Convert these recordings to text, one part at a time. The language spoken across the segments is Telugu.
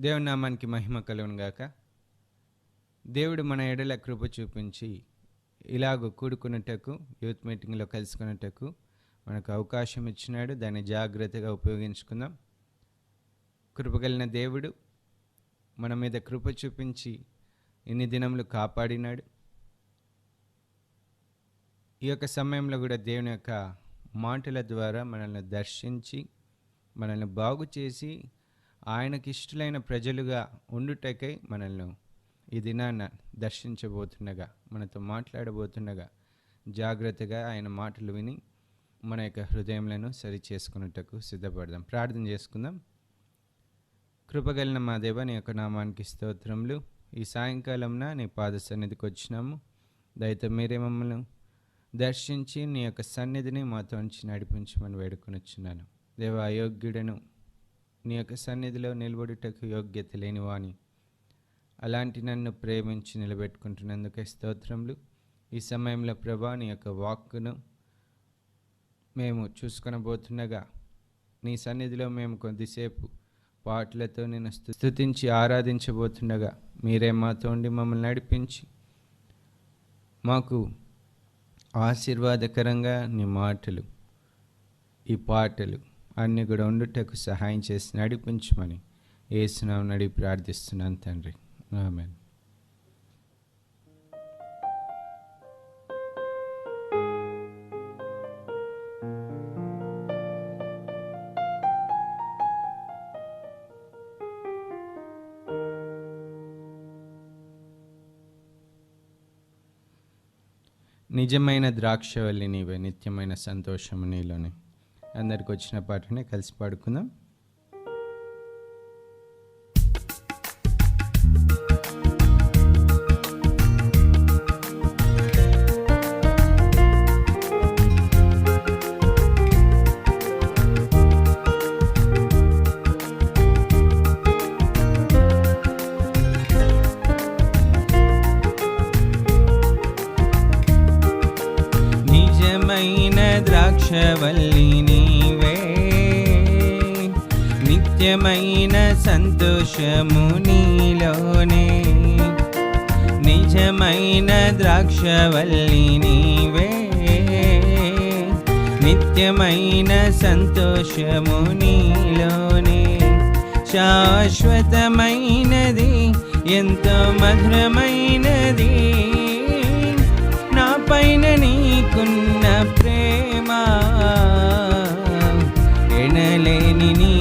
దేవుని నామానికి మహిమ కలుగును గాక. దేవుడు మన ఎడల కృప చూపించి ఇలాగ కూడుకున్నటకు, యూత్ మీటింగ్లో కలుసుకున్నటకు మనకు అవకాశం ఇచ్చినాడు. దాన్ని జాగ్రత్తగా ఉపయోగించుకుందాం. కృపగలిగిన దేవుడు మన మీద కృప చూపించి ఇన్ని దినములు కాపాడినాడు. ఈ యొక్క సమయంలో కూడా దేవుని యొక్క మాటల ద్వారా మనల్ని దర్శించి మనల్ని బాగు చేసి ఆయనకి ఇష్టలైన ప్రజలుగా ఉండుటకై మనల్ని ఈ దినాన్న దర్శించబోతుండగా, మనతో మాట్లాడబోతుండగా జాగ్రత్తగా ఆయన మాటలు విని మన యొక్క హృదయములను సరి చేసుకున్నటకు సిద్ధపడదాం. ప్రార్థన చేసుకుందాం. కృపగలిగిన మా దేవ, నీ యొక్క నామానికి స్తోత్రములు. ఈ సాయంకాలంన నీ పాద సన్నిధికి వచ్చినాము. దయతో మీరే మమ్మల్ని దర్శించి నీ యొక్క సన్నిధిని మాతో ఉంచి నడిపించమని వేడుకొని వచ్చినాను. దేవ, అయోగ్యుడను నీ యొక్క సన్నిధిలో నిలబడుటకు యోగ్యత లేనివాని, అలాంటి నన్ను ప్రేమించి నిలబెట్టుకుంటున్నందుకే స్తోత్రములు. ఈ సమయంలో ప్రభా, నీ యొక్క వాక్కును మేము చూసుకొనబోతుండగా నీ సన్నిధిలో మేము కొద్దిసేపు పాటలతో నేను స్తుతించి ఆరాధించబోతుండగా మీరే మాతో ఉండి మమ్మల్ని నడిపించి మాకు ఆశీర్వాదకరంగా నీ మాటలు, ఈ పాటలు అన్నీ కూడా ఉండుటకు సహాయం చేసి నడిపించమని యేసునామమున అడిగి ప్రార్థిస్తున్నాను తండ్రి, ఆమేన్. నిజమైన ద్రాక్షవల్లి నీవే, నిత్యమైన సంతోషము నీలోనే. అందరికి వచ్చిన పాటనే కలిసి పాడుకుందాం. నిజమైన ద్రాక్షవల్లి నీవే, నిత్యమైన సంతోషము నీలోనే. నిజమైన ద్రాక్షవల్లి నీవే, నిత్యమైన సంతోషము నీలోనే. శాశ్వతమైనది, ఎంతో మధురమైనది నా పైన నీకున్న ప్రేమ, ఎనలేని నీ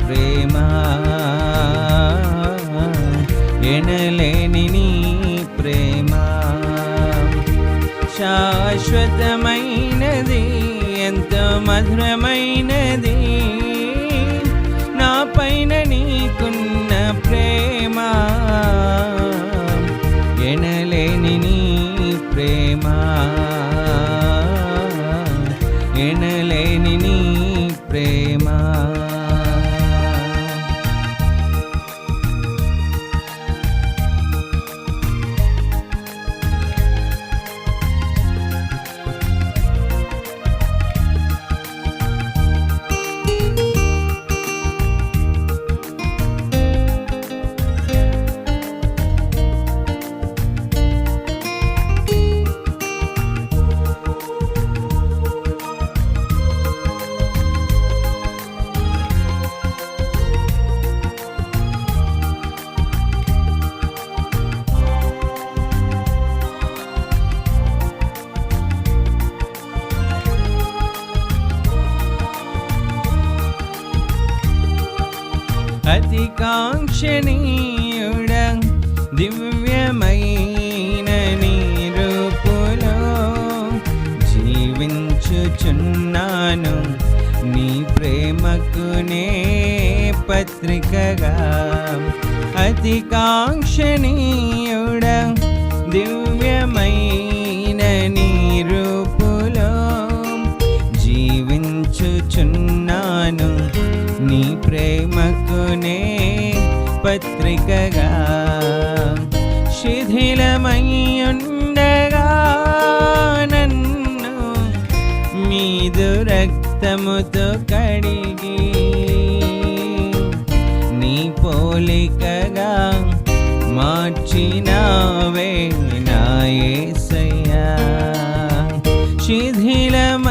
ప్రేమ, ఎనలేని నీ ప్రేమ. శాశ్వతమైనది, ఎంతో మధురమైనది నా పైన నీకున్న ప్రేమ, ఎనలేని నీ ప్రేమ, ఎనలేని నీ ప్రేమ. అతి కాంక్షణీయుడ దివ్యమైన నీ రూపులో జీవించుచున్నాను, నీ ప్రేమకు నే పత్రికగా. అతి కాంక్షణీయుడ దివ్యమైన నీ రూపులో జీవించుచున్నాను, నీ ప్రేమకునే పత్రికగా. శిథిలమయ్యుండగా నన్ను మీదు రక్తముతో కడిగి నీ పోలిక మార్చినావే నా యేసయ్యా. శిథిలమయ్యుండగా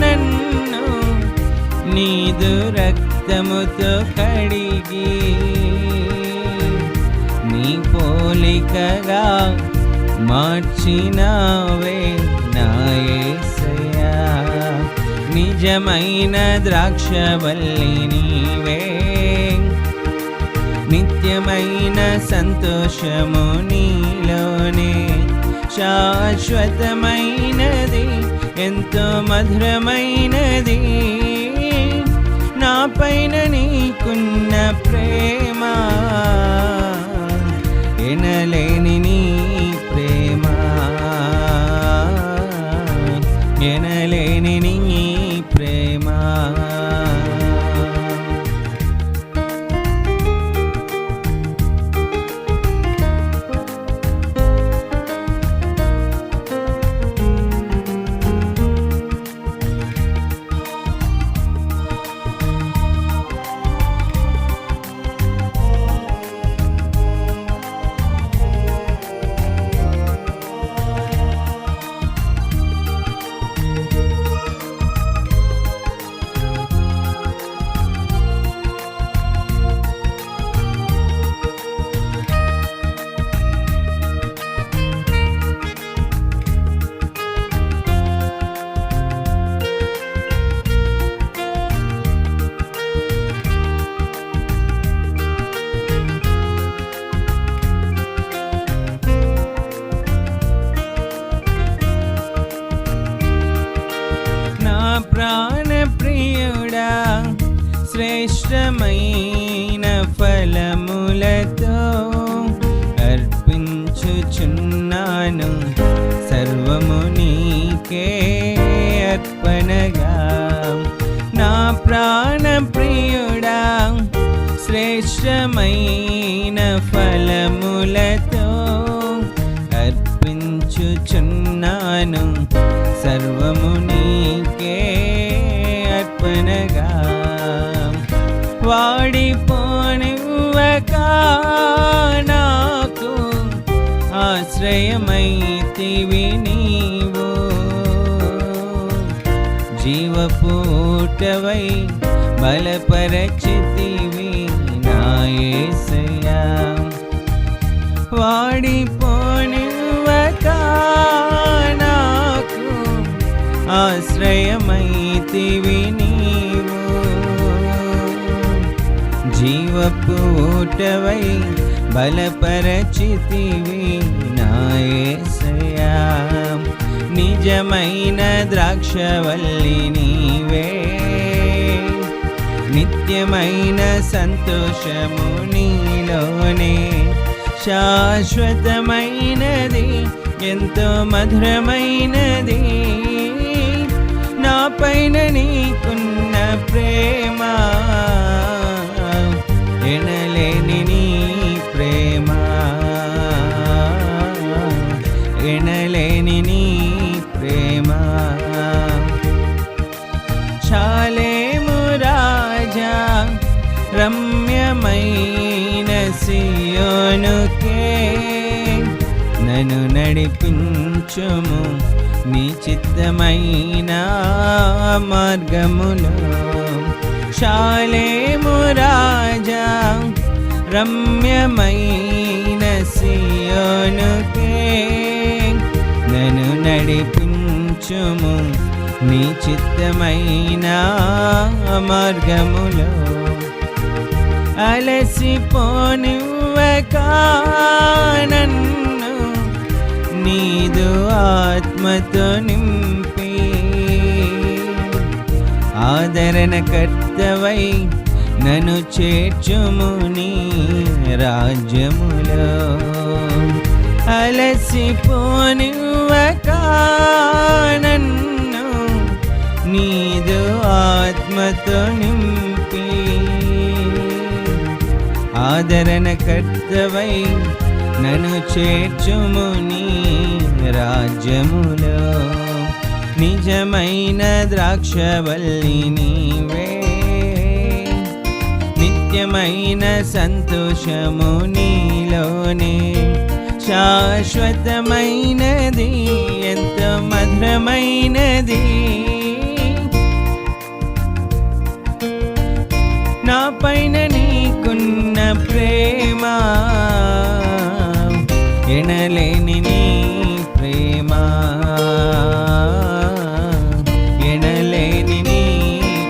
నన్ను నీదు రక్తముతో కడిగి నీ పోలికగా మార్చినావే నా యేసయ్యా. నిజమైన ద్రాక్షవల్లి నీవే, నిత్యమైన సంతోషము నీలోనే, శాశ్వతమైనది ఎంతో మధురమైనది నా పైన నీకున్న ప్రేమ, ఎనలేని నీ ప్రేమ, ఎనలేని నీ ప్రేమ. ప్రాణప్రియుడా, శ్రేష్టమైన ఫలములతో అర్పించుచున్నాను సర్వము నీకే అర్పణగా. నా ప్రాణప్రియుడా, శ్రేష్టమైన ఫలములతో అర్పించుచున్నాను సర్వము నీకే అర్పణగా. వాడిపోనివ్వక నాకు ఆశ్రయమైతివి నీవు, జీవపూటవై బలపరచితివి నా యేసయ్యా. వాడిపోనివ్వక నాకు ఆశ్రయమైతివి నీవు, జీవపూటవై బలపరచితివి నా యేసయ్యా. నిజమైన ద్రాక్షవల్లి నీవే, నిత్యమైన సంతోషము నీలోనే, శాశ్వతమైనది ఎంతో మధురమైనది నా పైన నీకున్న ప్రేమ, ఎనలేని నీ ప్రేమ, ఎనలేని నీ ప్రేమ. షాలేము రాజా, రమ్యమైన సియోనుకే నన్ను నడిపించుము నీ చిత్తమైన మార్గములో. షాలేము రాజా, రమ్యమైన సియోనుకే నన్ను నడిపించుము నీ చిత్తమైన మార్గములో. అలసిపోనివ్వక నన్ను నీదు ఆత్మతో నింపి, ఆదరణకర్తవై నన్ను చేర్చుము నీ రాజ్యములో. అలసిపోనివ్వక నన్ను నీదు ఆత్మతో నింపి, ఆదరణకర్తవై నన్ను చేర్చుము నీ రాజ్యములో. నిజమైన ద్రాక్షవల్లి నీవే, నిత్య నిత్యమైన సంతోషము నీలోనే, శాశ్వతమైనది ఎంత మధురమైనది. నా పైన నీకున్న ప్రేమ, ఎనలేని నీ ప్రేమ, ఎనలేని నీ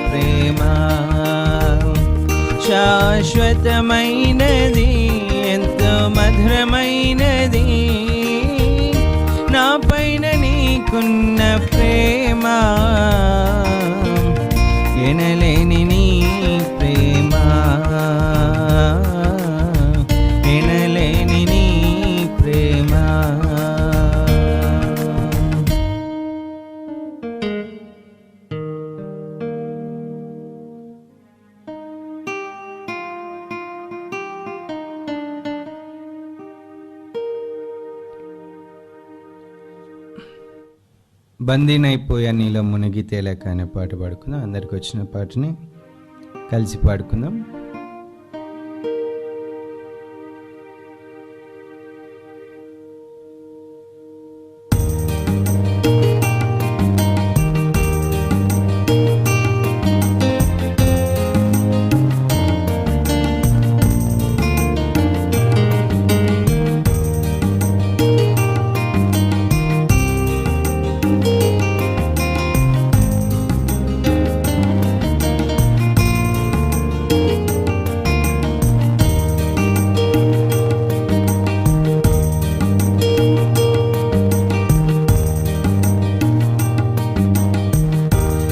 ప్రేమ, శాశ్వతమైనది ఎంతో మధురమైనది. నా పైన నీకున్న ప్రేమ, ఎనలేని నీ ప్రేమ, ఎనలేని నీ ప్రేమ. బందీనైపోయా నీలో మునిగి తేలేక అనే పాట పాడుకుందాం. అందరికి వచ్చిన పాటని కలిసి పాడుకుందాం.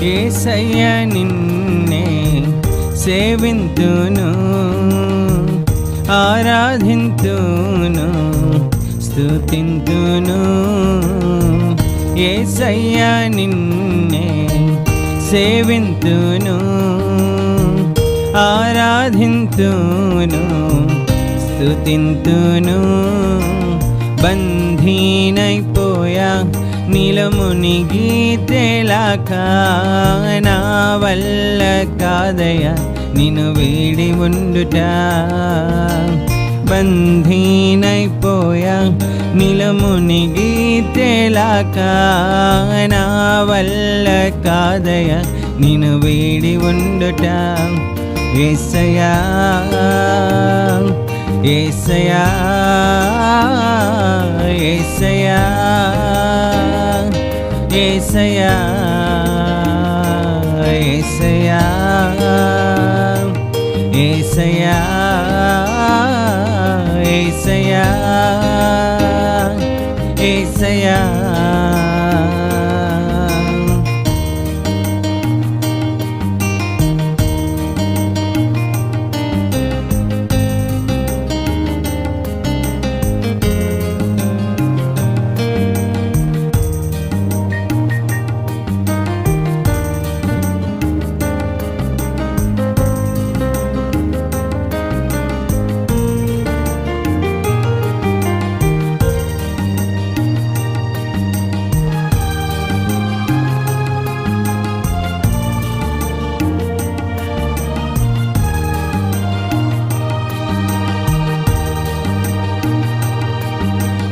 యేసయ్యా నిన్నే సేవింతును, ఆరాధింతును, స్తుతింతును. యేసయ్యా నిన్నే సేవింతును, ఆరాధింతును, స్తుతింతును. బంధీనైపోయా నీలో మునిగి తేలాక, నా వల్ల కాదయ్యా నిన్ను వీడి ఉండుట. బంధీనైపోయా నీలో మునిగి తేలాక, నా వల్ల కాదయ్యా నిన్ను వీడి ఉండుట. యేసయ్యా యేసయ్యా యేసయ్యా యేసయ్యా యేసయ్యా యేసయ్యా యేసయ్యా యేసయ్యా.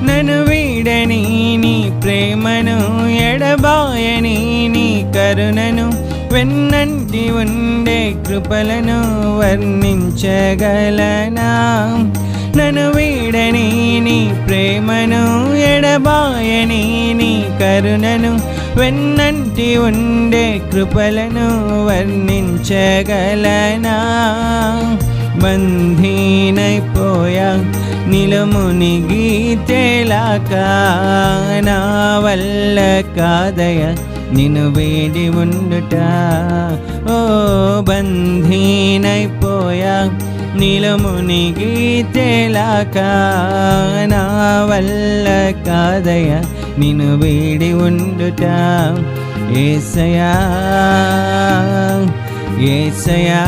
నన్ను వీడని నీ ప్రేమను, ఎడబాయని నీ కరుణను, వెన్నంటి ఉండే కృపలను వర్ణించగలనా. నన్ను వీడని నీ ప్రేమను, ఎడబాయని నీ కరుణను, వెన్నంటి ఉండే కృపలను వర్ణించగలనా. బంధీనైపోయా నీలో మునిగి తేలాక, నా వల్ల కాదయ్యా నిన్ను వీడి ఉండుట. ఓ బంధీనైపోయా నీలో మునిగి తేలాక, నా వల్ల కాదయ్యా నిన్ను వీడి ఉండుట. యేసయ్యా యేసయ్యా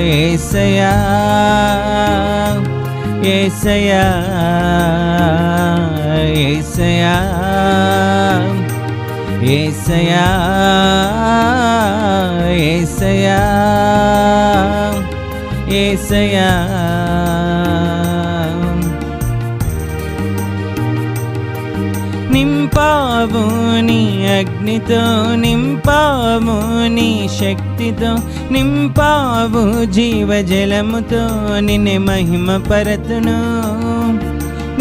యేసయ్యా యేసయ్యా యేసయ్యా యేసయ్యా యేసయ్యా యేసయ్యా. నింపావు నీ అగ్నితో, నింపావు నీ శక్తితో, నింపావు జీవజలముతో, నిన్నే మహిమ పరతును.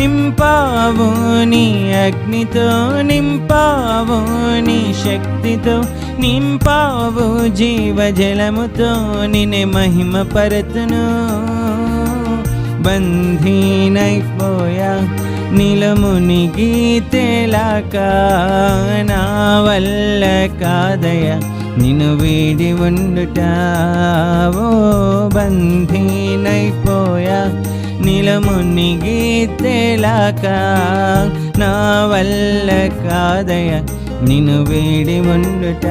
నింపావు నీ అగ్నితో, నింపావు నీ శక్తితో, నింపావు జీవజలముతో, నిన్నే మహిమ పరతును. బంధీనైపోయా నీలో మునిగి తేలాక, నా వల్ల కాదయ నిన్ను వీడి ఉండుట. ఓ బంధీనైపోయా నీలో మునిగి తేలాక, నా వల్ల కాదయ నిన్ను వీడి ఉండుట.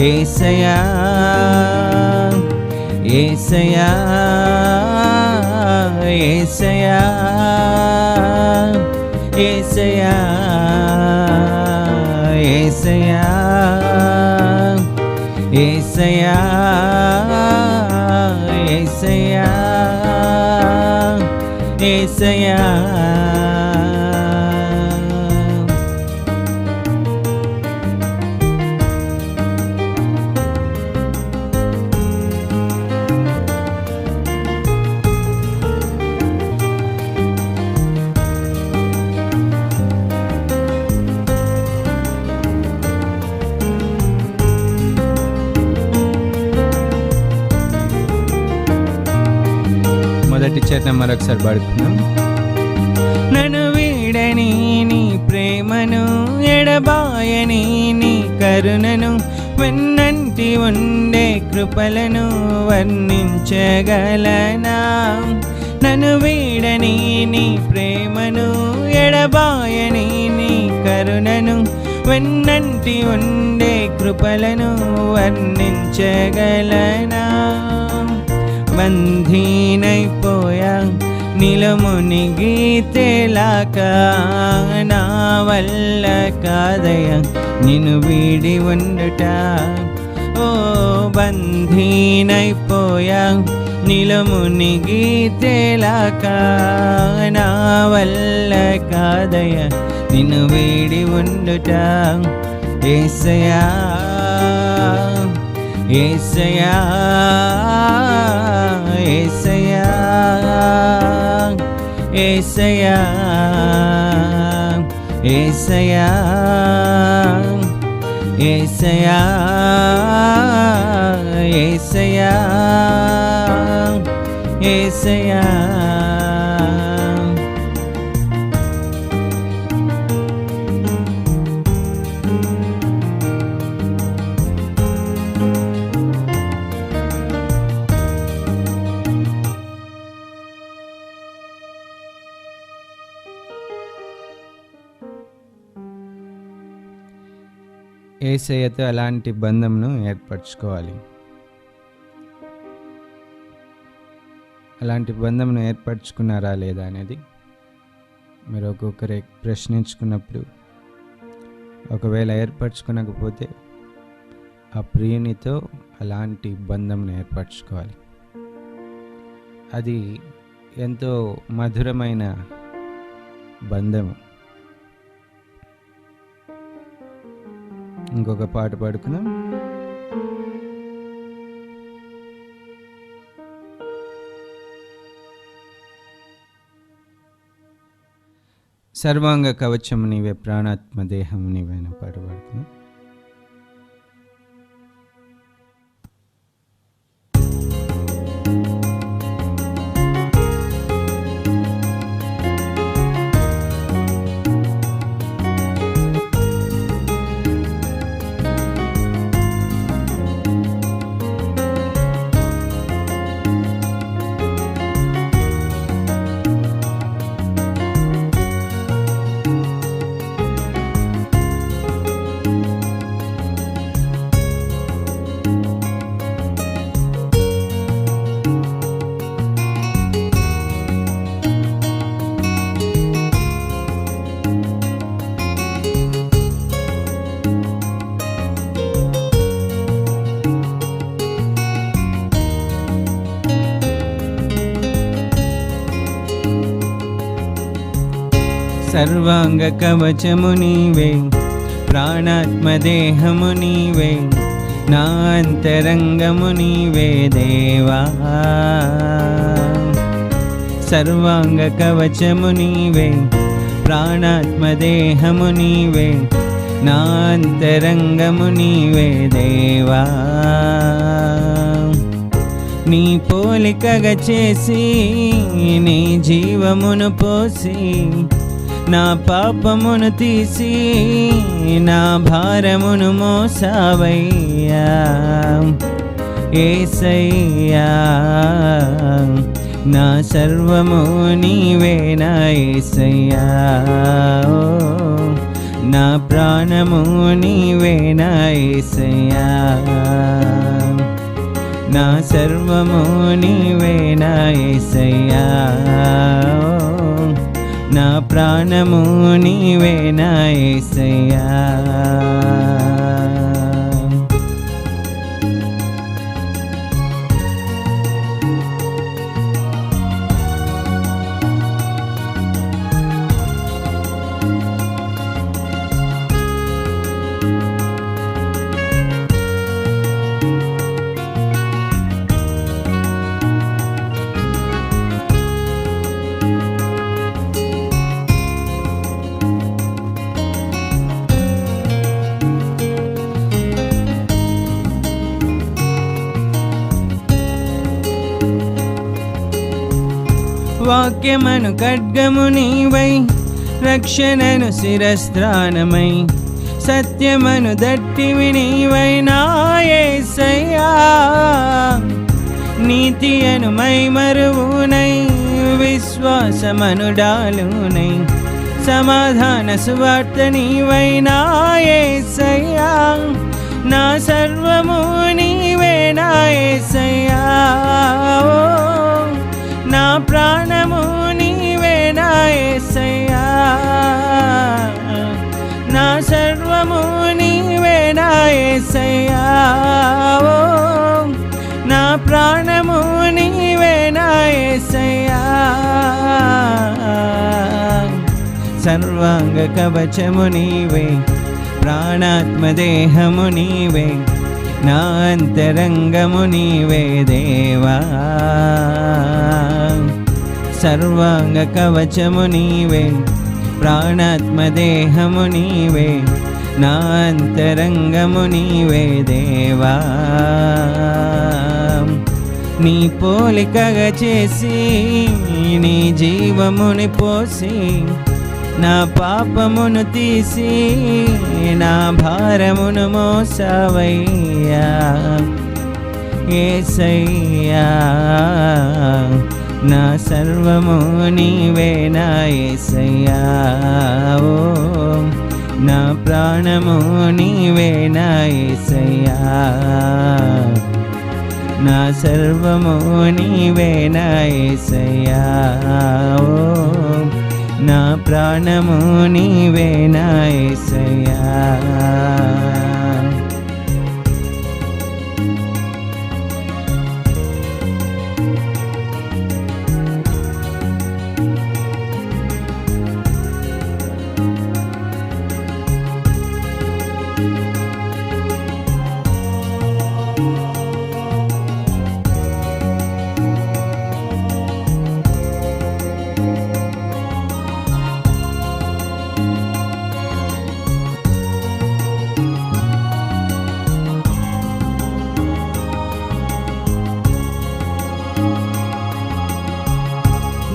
యేసయ్యా యేసయ్యా యేసయ్యా యేసయ్యా యేసయ్యా యేసయ్యా యేసయ్యా యేసయ్యా. మొదటి చరణం మరొకసారి పాడుకుందాం. నన్ను వీడని నీ ప్రేమను, ఎడబాయని నీ కరుణను, వెన్నంటి ఉండే కృపలను వర్ణించగలనా. నన్ను వీడని నీ ప్రేమను, ఎడబాయని నీ కరుణను, వెన్నంటి ఉండే కృపలను వర్ణించగలనా. బంధీనైపోయా నీలో మునిగి తేలాక, నా వల్ల కాదయ నిన్ను వీడి ఉండుట. ఓ బంధీనైపోయా నీలో మునిగి తేలాక, నా వల్ల కాదయ నిన్ను వీడి ఉండుట. యేసయ్యా యేసయ్యా యేసయ్యా యేసయ్యా యేసయ్యా యేసయ్యా యేసయ్యా యేసయ్యా. యేసయ్యతో అలాంటి బంధంను ఏర్పరచుకోవాలి. అలాంటి బంధంను ఏర్పరచుకున్నారా లేదా అనేది మీరు ఒక్కొక్కరే ప్రశ్నించుకున్నప్పుడు, ఒకవేళ ఏర్పరచుకోనకపోతే ఆ ప్రియునితో అలాంటి బంధంను ఏర్పరచుకోవాలి. అది ఎంతో మధురమైన బంధము. ఇంకొక పాట పాడుకుందాం. సర్వాంగ కవచము నీవే, ప్రాణాత్మ దేహము నీవే అనే పాట పాడుకుందాం. సర్వాంగ కవచము నీవే, ప్రాణాత్మదేహము నీవే, నా అంతరంగము నీవే దేవా. సర్వాంగ కవచము నీవే, ప్రాణాత్మదేహము నీవే, నా అంతరంగము నీవే దేవా. నీ పోలికగా చేసి నీ జీవమును పోసి, నా పాపమును తీసి నా భారమును మోసావయ్యా. యేసయ్యా నా సర్వము నీవే నా యేసయ్యా. నా ప్రాణము నీవే నా యేసయ్యా. నా సర్వము నీవే నా యేసయ్యా. నా ప్రాణము నీవే నా యేసయ్యా. వాక్యమను ఖడ్గము నీవై, రక్షణను శిరస్త్రాణమై, సత్యమను దట్టివి నీవై నా యేసయ్యా. నీతి అను మైమరువునై, విశ్వాసమను డాలునై, సమాధాన సువార్త నీవై నా యేసయ్యా. నా సర్వము నీవే నా యేసయ్యా. నా ప్రాణము నీవే నా యేసయ్యా. నా సర్వము నీవే నా యేసయ్యా. నా ప్రాణము నీవే నా యేసయ్యా. సర్వాంగ కవచము నీవే, ప్రాణాత్మదేహము నీవే, నా అంతరంగము నీవే దేవా. సర్వాంగ కవచము నీవే, ప్రాణాత్మదేహము నీవే, నా అంతరంగము నీవే దేవా. నీ పోలికగా చేసి నీ జీవముని పోసి, నా పాపమును తీసి నా భారమును మోసావయ్యా. యేసయ్యా నా సర్వము నీవే నా యేసయ్యా. నా ప్రాణము నీవే నా యేసయ్యా. నా సర్వము నీవే నా యేసయ్యా. నా ప్రాణము నీవే నా యేసయ్యా.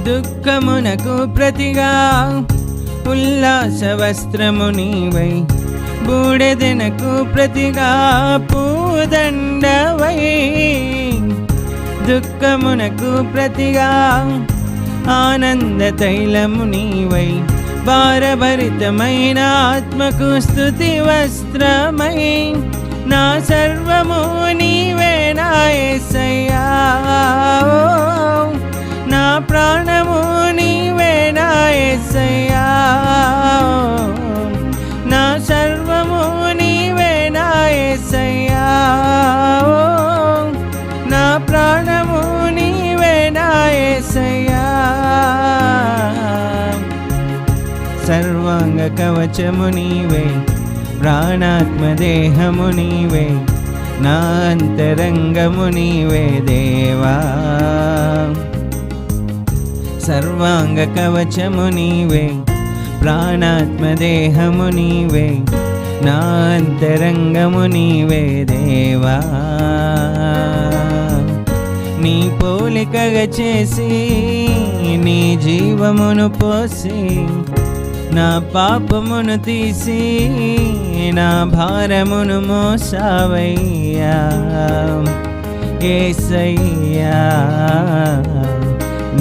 దుఃఖమునకు ప్రతిగా ఉల్లాస వస్త్రము నీవై, బూడెదనకు ప్రతిగా పూదండవై. దుఃఖమునకు ప్రతిగా ఆనంద తైలము నీవై, భారభరితమైన ఆత్మకు స్తుతి వస్త్రమై. నా సర్వము నీవే నా యేసయ్యా. నా ప్రాణము నీవే నా యేసయ్యా. నా సర్వము నీవే నా యేసయ్యా. నా ప్రాణము నీవే నా యేసయ్యా. కవచము నీవే, ప్రాణాత్మదేహము నీవే, నా అంతరంగము నీవే దేవా. సర్వాంగ కవచము నీవే, ప్రాణాత్మదేహము నీవే, నా అంతరంగము నీవే దేవా. నీ పోలికగా చేసి నీ జీవమును పోసి, నా పాపమును తీసి నా భారమును మోసావయ్యా యేసయ్యా.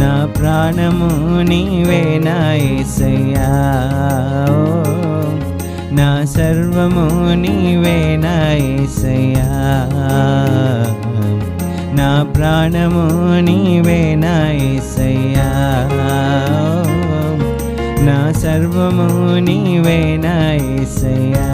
నా ప్రాణము నీవే నా యేసయ్యా, నా సర్వము నీవే నా యేసయ్యా, నా ప్రాణము నీవే నా యేసయ్యా, నా సర్వము నీవే నా యేసయ్యా.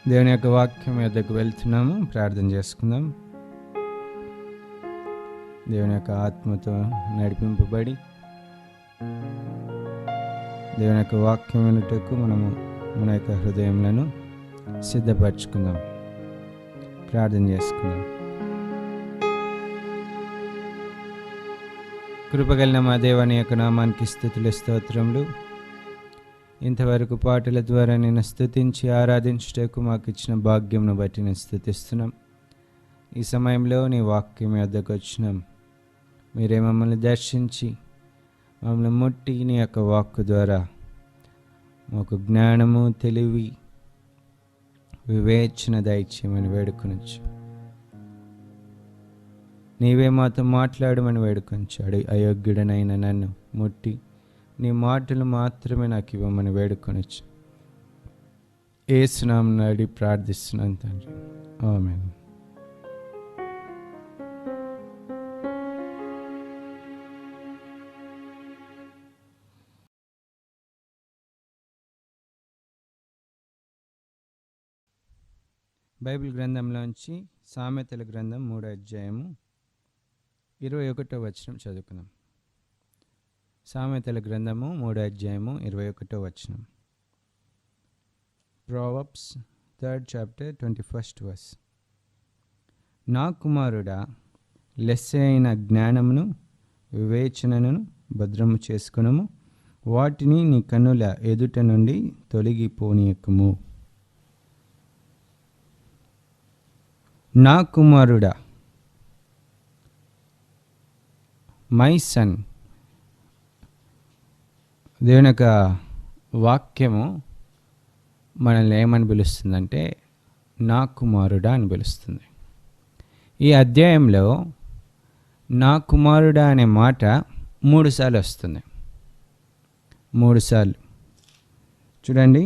దేవుని యొక్క వాక్యం యొద్దకు వెళ్తున్నాము. ప్రార్థన చేసుకుందాం. దేవుని యొక్క ఆత్మతో నడిపింపబడి దేవుని యొక్క వాక్యం వినుటకు మనము మన యొక్క హృదయములను సిద్ధపరచుకుందాం. ప్రార్థన చేసుకుందాం. కృపగలిగిన మా దేవాని యొక్క నామానికి స్తుతులు స్తోత్రములు. ఇంతవరకు పాటల ద్వారా నేను స్తుతించి ఆరాధించుటకు మాకు ఇచ్చిన భాగ్యంను బట్టి నేను స్తుతిస్తున్నాం. ఈ సమయంలో నీ వాక్యం యొద్దకు వచ్చినాం. మీరే మమ్మల్ని దర్శించి మమ్మల్ని ముట్టి నీ యొక్క వాక్కు ద్వారా మాకు జ్ఞానము, తెలివి, వివేచన దయచేయమని వేడుకొనొచ్చు. నీవే మాతో మాట్లాడమని వేడుకొంచాడు. అయోగ్యుడనైన నన్ను ముట్టి నీ మాటలు మాత్రమే నాకు ఇవ్వమని వేడుకొనొచ్చు. యేసు నామమున అడిగి ప్రార్థిస్తున్నాను తండ్రి, ఆమేన్. బైబిల్ గ్రంథంలోంచి సామెతల గ్రంథం 3వ అధ్యాయము 21వ వచనం చదువుకుందాం. సామెతల గ్రంథము 3వ అధ్యాయము 21వ వచనం. Proverbs 3rd chapter 21st verse. నా కుమారుడా, లెస్స అయిన జ్ఞానమును వివేచనను భద్రము చేసుకునము, వాటిని నీ కన్నుల ఎదుట నుండి తొలగిపోనీయకుము. నా కుమారుడా, మై సన్. దేవుని యొక్క వాక్యము మనల్ని ఏమని పిలుస్తుందంటే నా కుమారుడా అని పిలుస్తుంది. ఈ అధ్యాయంలో నా కుమారుడా అనే మాట 3 సార్లు వస్తుంది. 3 సార్లు చూడండి.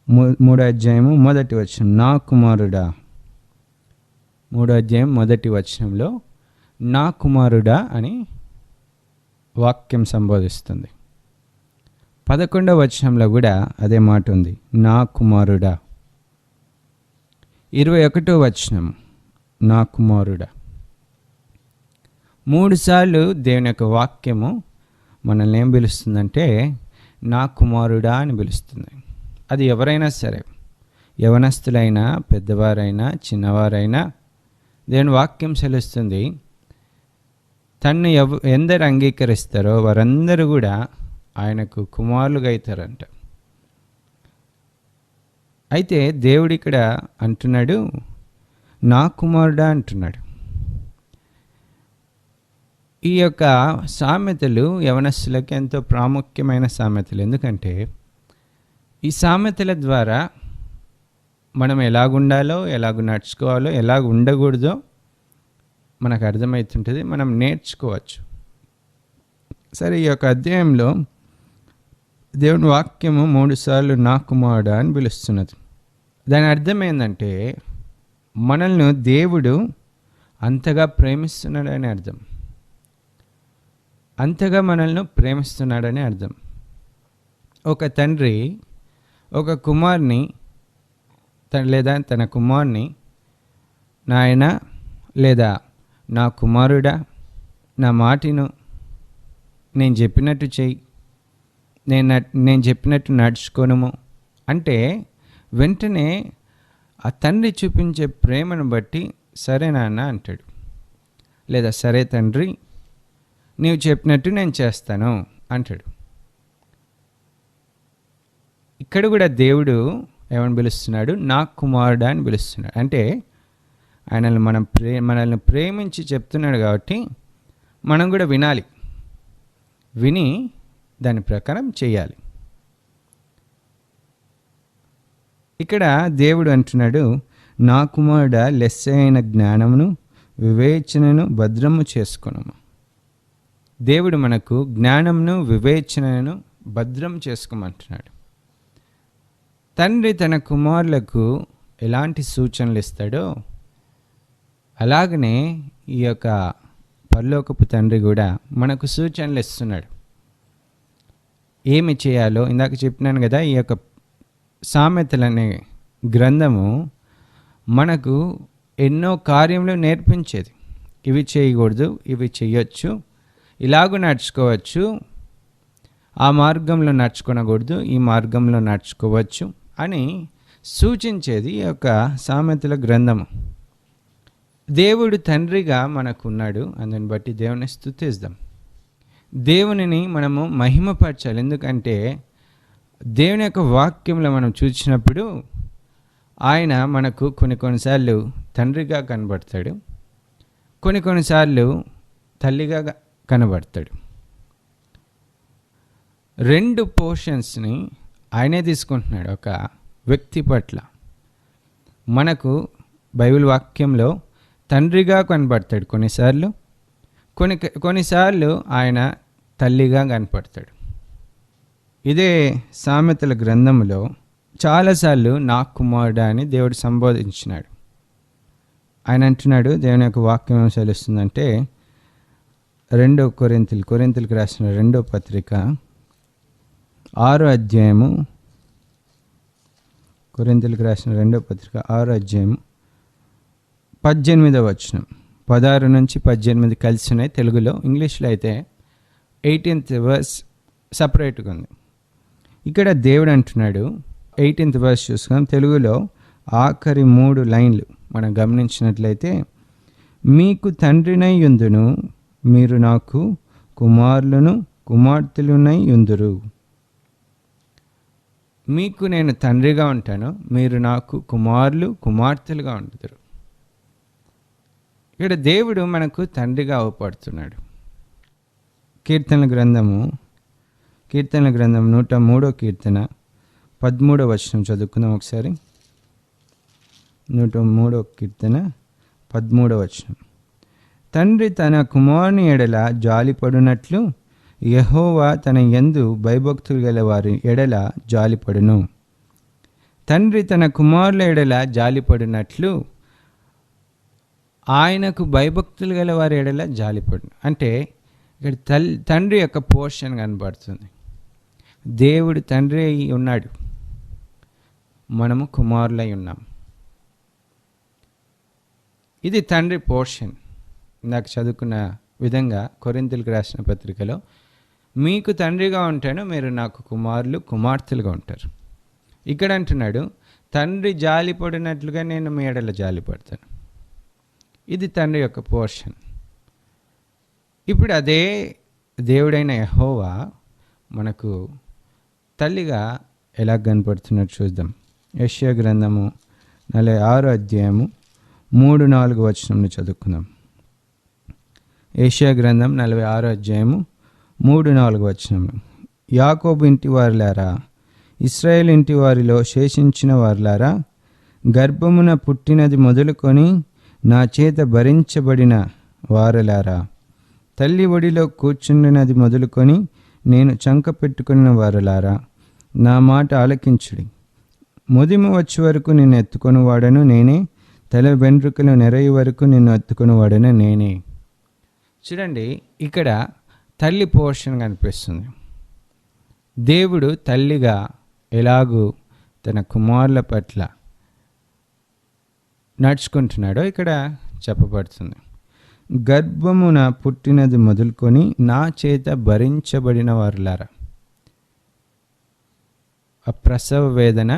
3వ అధ్యాయము 1వ వచనం, నా కుమారుడా. 3వ అధ్యాయం 1వ వచనంలో నా కుమారుడా అని వాక్యం సంబోధిస్తుంది. 11వ వచనంలో కూడా అదే మాట ఉంది, నా కుమారుడా. 21వ వచనం, నా కుమారుడా. 3 సార్లు దేవుని యొక్క వాక్యము మనల్ని ఏం పిలుస్తుందంటే నా కుమారుడా అని పిలుస్తుంది. అది ఎవరైనా సరే, యవనస్తులైనా, పెద్దవారైనా, చిన్నవారైనా, దేవుని వాక్యం సెలుస్తుంది తన్ను ఎందరు అంగీకరిస్తారో వారందరూ కూడా ఆయనకు కుమారులుగా అవుతారంట. అయితే దేవుడు ఇక్కడ అంటున్నాడు నా కుమారుడా అంటున్నాడు. ఈ యొక్క సామెతలు యవనస్తులకి ఎంతో ప్రాముఖ్యమైన సామెతలు. ఎందుకంటే ఈ సామెతల ద్వారా మనం ఎలాగుండాలో, ఎలాగ నడుచుకోవాలో, ఎలాగ ఉండకూడదో మనకు అర్థమవుతుంటుంది, మనం నేర్చుకోవచ్చు. సరే, ఈ యొక్క అధ్యాయంలో దేవుని వాక్యము 3 సార్లు నా కుమారుడా అని పిలుస్తున్నది. దాని అర్థం ఏంటంటే మనల్ని దేవుడు అంతగా ప్రేమిస్తున్నాడని అర్థం. అంతగా మనల్ని ప్రేమిస్తున్నాడని అర్థం. ఒక తండ్రి ఒక కుమార్ని లేదా తన కుమార్ని, నాయన లేదా నా కుమారుడా, నా మాటను నేను చెప్పినట్టు చెయ్యి, నేను చెప్పినట్టు నడుచుకోను అంటే వెంటనే ఆ తండ్రి చూపించే ప్రేమను బట్టి సరే నాన్న అంటాడు, లేదా సరే తండ్రి నీవు చెప్పినట్టు నేను చేస్తాను అంటాడు. ఇక్కడ కూడా దేవుడు ఏమని పిలుస్తున్నాడు? నా కుమారుడా అని పిలుస్తున్నాడు. అంటే ఆయనను మనల్ని ప్రేమించి చెప్తున్నాడు కాబట్టి మనం కూడా వినాలి, విని దాని ప్రకారం చేయాలి. ఇక్కడ దేవుడు అంటున్నాడు, నా కుమారుడా లెస్సైన జ్ఞానమును వివేచనను భద్రము చేసుకొనుము. దేవుడు మనకు జ్ఞానమును వివేచనను భద్రం చేసుకోమంటున్నాడు. తండ్రి తన కుమారులకు ఎలాంటి సూచనలు ఇస్తాడో అలాగనే ఈ యొక్క పరలోకపు తండ్రి కూడా మనకు సూచనలు ఇస్తున్నాడు. ఏమి చేయాలో ఇందాక చెప్పినాను కదా, ఈ యొక్క సామెతలనే గ్రంథము మనకు ఎన్నో కార్యములు నేర్పించేది. ఇవి చేయకూడదు, ఇవి చేయొచ్చు, ఇలాగూ నడుచుకోవచ్చు, ఆ మార్గంలో నడుచుకోకూడదు, ఈ మార్గంలో నడుచుకోవచ్చు అని సూచించేది ఈ యొక్క సామెతల గ్రంథము. దేవుడు తండ్రిగా మనకున్నాడు, అందుని బట్టి దేవుని స్తుతిద్దాం. దేవునిని మనము మహిమపరచాలి. ఎందుకంటే దేవుని యొక్క వాక్యంలో మనం చూసినప్పుడు ఆయన మనకు కొన్నిసార్లు తండ్రిగా కనబడతాడు, కొన్నిసార్లు తల్లిగా కనబడతాడు. 2 పోర్షన్స్ని ఆయనే తీసుకుంటున్నాడు ఒక వ్యక్తి పట్ల. మనకు బైబిల్ వాక్యంలో తండ్రిగా కనబడతాడు కొన్నిసార్లు, కొన్నిసార్లు ఆయన తల్లిగా కనపడతాడు. ఇదే సామెతల గ్రంథంలో చాలాసార్లు నా కుమారుడా అని దేవుడు సంబోధించినాడు. ఆయన అంటున్నాడు, దేవుని యొక్క వాక్యం ఏం సెలవుస్తుందంటే 2 కొరింథీయులకు రాసిన 2వ పత్రిక 6వ అధ్యాయము, కొరింథీయులకు రాసిన 2వ పత్రిక 6వ అధ్యాయము 18వ వచనం, 16 నుంచి 18 కలిసి ఉన్నాయి తెలుగులో. ఇంగ్లీష్లో అయితే 18th వర్స్ సపరేట్గా ఉంది. ఇక్కడ దేవుడు అంటున్నాడు, 18th వర్స్ చూసుకున్నాం. తెలుగులో ఆఖరి 3 లైన్లు మనం గమనించినట్లయితే, మీకు తండ్రినై యుందును, మీరు నాకు కుమారులను కుమార్తెలునై యుందురు. మీకు నేను తండ్రిగా ఉంటాను, మీరు నాకు కుమారులు కుమార్తెలుగా ఉండుదురు. ఇక్కడ దేవుడు మనకు తండ్రిగా అవపడుతున్నాడు. కీర్తనల గ్రంథం 103వ కీర్తన 13వ వచనం చదువుకుందాం ఒకసారి. 103వ కీర్తన 13వ వచనం. తండ్రి తన కుమారుని ఎడల జాలిపడునట్లు యెహోవా తన యందు భయభక్తులు గల వారి ఎడల జాలిపడును. తండ్రి తన కుమారుల ఎడల జాలిపడినట్లు ఆయనకు భయభక్తులు గల వారి ఎడల జాలిపడును. అంటే ఇక్కడ తండ్రి యొక్క పోర్షన్ కనబడుతుంది. దేవుడు తండ్రి అయి ఉన్నాడు, మనము కుమారులై ఉన్నాం. ఇది తండ్రి పోర్షన్. నాకు చదువుకున్న విధంగా కొరింథీయులకు రాసిన పత్రికలో, మీకు తండ్రిగా ఉంటాను, మీరు నాకు కుమారులు కుమార్తెలుగా ఉంటారు. ఇక్కడ అంటున్నాడు, తండ్రి జాలిపడినట్లుగా నేను మీ ఎడల జాలిపడతాను. ఇది తండ్రి యొక్క పోర్షన్. ఇప్పుడు అదే దేవుడైన యెహోవా మనకు తల్లిగా ఎలా కనపడుతున్నట్టు చూద్దాం. యెషయా గ్రంథము 46వ అధ్యాయము 3-4 వచనంలో చదువుకుందాం. యెషయా గ్రంథం 46 అధ్యాయము 3-4 వచనములు. యాకోబు ఇంటి వారులారా, ఇశ్రాయేలు ఇంటి వారిలో శేషించిన వారులారా, గర్భమున పుట్టినది మొదలుకొని నా చేత భరించబడిన వారులారా, తల్లి ఒడిలో కూర్చుండినది మొదలుకొని నేను చంక పెట్టుకున్న వారులారా, నా మాట ఆలకించుడి. ముదిమ వచ్చే వరకు నిన్ను ఎత్తుకొని వాడను నేనే, తల వెంట్రుకలు నెరయి వరకు నిన్ను ఎత్తుకొని వాడను నేనే. చూడండి, ఇక్కడ తల్లి పోషణ కనిపిస్తుంది. దేవుడు తల్లిగా ఎలాగూ తన కుమారుల పట్ల నడుచుకుంటున్నాడో ఇక్కడ చెప్పబడుతుంది. గర్భమున పుట్టినది మొదలుకొని నా చేత భరించబడిన వారులారా. ఆ ప్రసవ వేదన,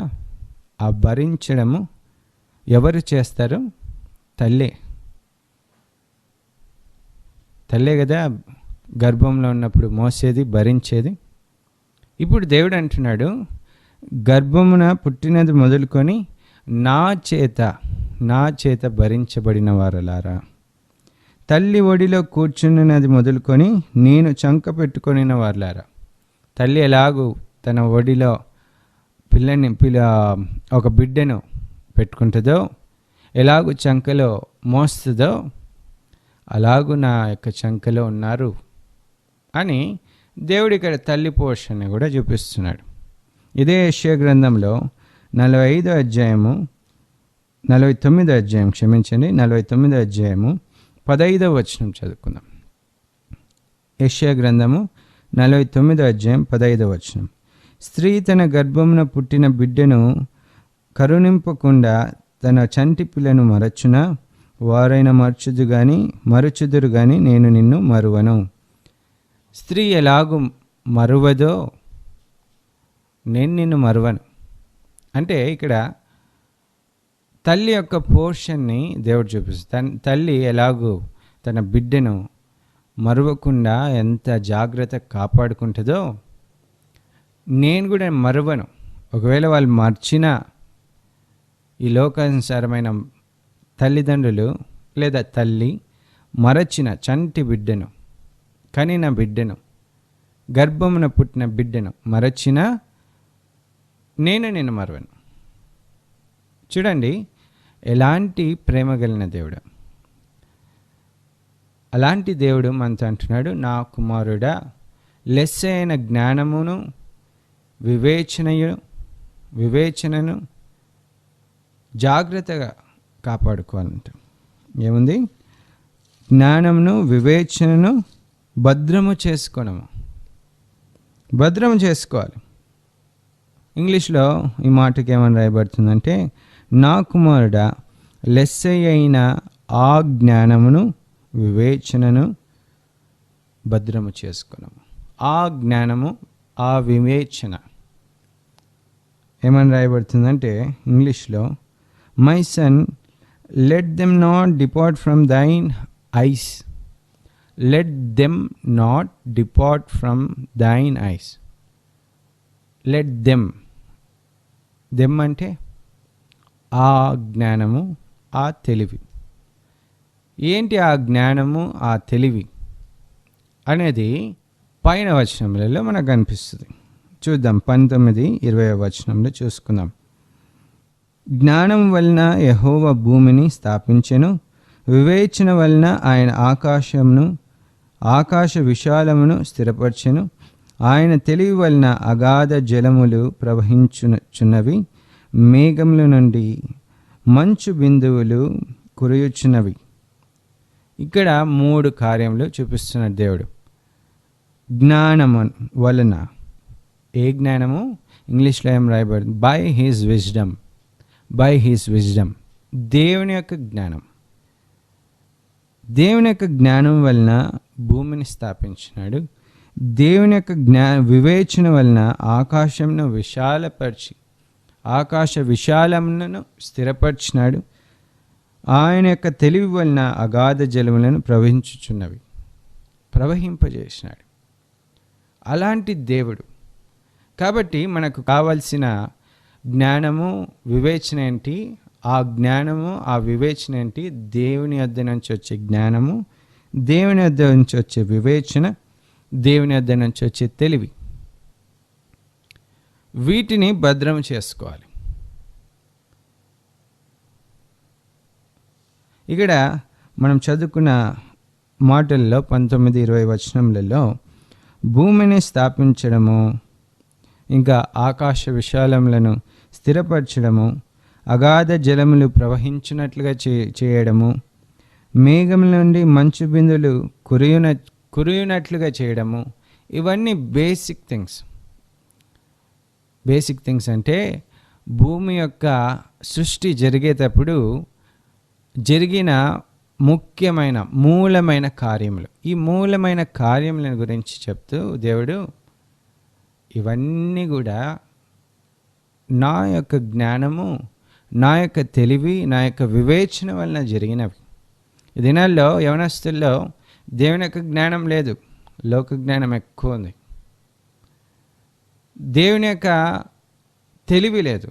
ఆ భరించడము ఎవరు చేస్తారు? తల్లే కదా గర్భంలో ఉన్నప్పుడు మోసేది, భరించేది. ఇప్పుడు దేవుడు అంటున్నాడు, గర్భమున పుట్టినది మొదలుకొని నా చేత భరించబడిన వారులారా, తల్లి ఒడిలో కూర్చున్నది మొదలుకొని నేను చంక పెట్టుకొనిన వారులారా. తల్లి ఎలాగూ తన ఒడిలో ఒక బిడ్డను పెట్టుకుంటుందో, ఎలాగూ చంకలో మోస్తుందో, అలాగూ నా యొక్క చంకలో ఉన్నారు అని దేవుడు ఇక్కడ తల్లి పోషణ కూడా చూపిస్తున్నాడు. ఇదే యెషయా గ్రంథంలో 49 అధ్యాయము 15వ వచనం చదువుకుందాం. యెషయా గ్రంథము 49 అధ్యాయం 15వ వచనం. స్త్రీ తన గర్భమున పుట్టిన బిడ్డను కరుణింపకుండా తన చంటి పిల్లను మరచునా, వారైన మరుచుదురు గాని నేను నిన్ను మరువను. స్త్రీ ఎలాగూ మరువదో నేను నిన్ను మరువను అంటే ఇక్కడ తల్లి యొక్క పోషణని దేవుడు చూపిస్తుంది. తల్లి ఎలాగూ తన బిడ్డను మరువకుండా ఎంత జాగ్రత్తగా కాపాడుకుంటుందో నేను కూడా మరువను. ఒకవేళ వాళ్ళు మర్చినా, ఈ లోకానుసారమైన తల్లిదండ్రులు లేదా తల్లి మరచిన చంటి బిడ్డను, కనిన బిడ్డను, గర్భమున పుట్టిన బిడ్డను మరచినా నేను నిన్ను మరువను. చూడండి ఎలాంటి ప్రేమ కలిగిన దేవుడు. అలాంటి దేవుడు మనతో అంటున్నాడు, నా కుమారుడా, లెస్సైన జ్ఞానమును వివేచనను జాగ్రత్తగా కాపాడుకోవాలంట. ఏముంది? జ్ఞానమును వివేచనను భద్రము చేసుకోవాలి. ఇంగ్లీష్లో ఈ మాటకి ఏమని రాయబడుతుందంటే, నా కుమారుడా, లెస్సైన ఆ జ్ఞానమును వివేచనను భద్రము చేసుకున్నాము. ఆ జ్ఞానము, ఆ వివేచన ఏమని రాయబడుతుందంటే ఇంగ్లీష్లో, my son, let them not depart from దైన్ ice. Let them not depart from దైన్ ice. Let them అంటే ఆ జ్ఞానము, ఆ తెలివి. ఏంటి ఆ జ్ఞానము, ఆ తెలివి అనేది పైన వచనములలో మనకు కనిపిస్తుంది. చూద్దాం, 19-20 వచనంలో చూసుకుందాం. జ్ఞానం వలన యెహోవా భూమిని స్థాపించెను, వివేచన వలన ఆయన ఆకాశ విశాలమును స్థిరపరచెను. ఆయన తెలివి వలన అగాధ జలములు ప్రవహించుచున్నవి, మేఘముల నుండి మంచు బిందువులు కురియుచున్నవి. ఇక్కడ 3 కార్యములు చూపిస్తున్నాడు దేవుడు. జ్ఞానము వలన, ఏ జ్ఞానము? ఇంగ్లీష్లో ఏం రాయబడింది? By his wisdom. దేవుని యొక్క జ్ఞానం వలన భూమిని స్థాపించినాడు. దేవుని యొక్క వివేచన వలన ఆకాశంను విశాలపరిచి ఆకాశ విశాలమును స్థిరపరిచినాడు. ఆయన యొక్క తెలివి వలన అగాధ జలములను ప్రవహింపజేసినాడు. అలాంటి దేవుడు. కాబట్టి మనకు కావలసిన జ్ఞానము, వివేచన ఏంటి? ఆ జ్ఞానము, ఆ వివేచన ఏంటి? దేవుని వద్ద నుంచి వచ్చే జ్ఞానము, దేవుని వద్ద నుంచి వచ్చే వివేచన, దేవుని వద్ద నుంచి వచ్చే తెలివి, వీటిని భద్రం చేసుకోవాలి. ఇక్కడ మనం చదువుకున్న మాటల్లో 19-20 వచనములలో భూమిని స్థాపించడము, ఇంకా ఆకాశ విశాలములను స్థిరపరచడము, అగాధ జలములు ప్రవహించినట్లుగా చేయడము, మేఘముల నుండి మంచు బిందులు కురియునట్లుగా చేయడము, ఇవన్నీ బేసిక్ థింగ్స్. బేసిక్ థింగ్స్ అంటే భూమి యొక్క సృష్టి జరిగేటప్పుడు జరిగిన ముఖ్యమైన మూలమైన కార్యములు. ఈ మూలమైన కార్యములను గురించి చెప్తూ దేవుడు ఇవన్నీ కూడా నా యొక్క జ్ఞానము, నా యొక్క తెలివి, నా యొక్క వివేచన వలన జరిగినవి. ఈ దినాల్లో యవనస్తుల్లో దేవుని యొక్క జ్ఞానం లేదు, లోక జ్ఞానం ఎక్కువ ఉంది. దేవుని యొక్క తెలివి లేదు,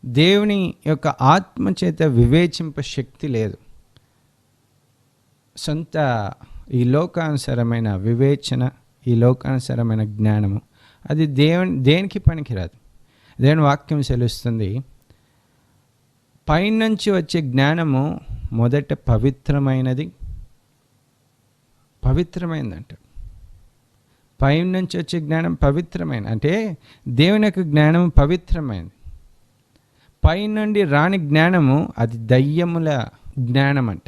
దేవుని యొక్క ఆత్మ చేత వివేచింప శక్తి లేదు. సొంత ఈ లోకానుసరమైన వివేచన, ఈ లోకానుసరమైన జ్ఞానము అది దేనికి పనికిరాదు. దేవుని వాక్యం సెలుస్తుంది, పైనుంచి వచ్చే జ్ఞానము మొదట పవిత్రమైనదంట. పైనుంచి వచ్చే జ్ఞానం పవిత్రమైన అంటే దేవుని యొక్క జ్ఞానం పవిత్రమైనది. పైనుండి రాని జ్ఞానము అది దయ్యముల జ్ఞానం అంట.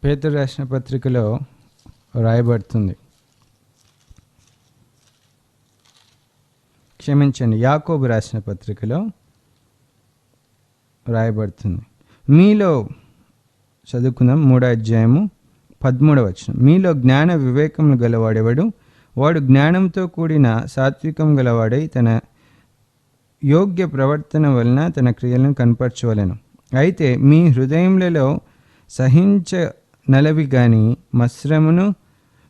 పేతురు రాసిన పత్రికలో రాయబడుతుంది, యాకోబు రాసిన పత్రికలో రాయబడుతుంది. మీలో చదువుకుందాం, 3వ అధ్యాయము 13వ వచనం. మీలో జ్ఞాన వివేకములు గలవాడెవడు? వాడు జ్ఞానంతో కూడిన సాత్వికం గలవాడై తన యోగ్య ప్రవర్తన వలన తన క్రియలను కనపరచవలెను. అయితే మీ హృదయములలో సహించనలవి గాని మత్సరమును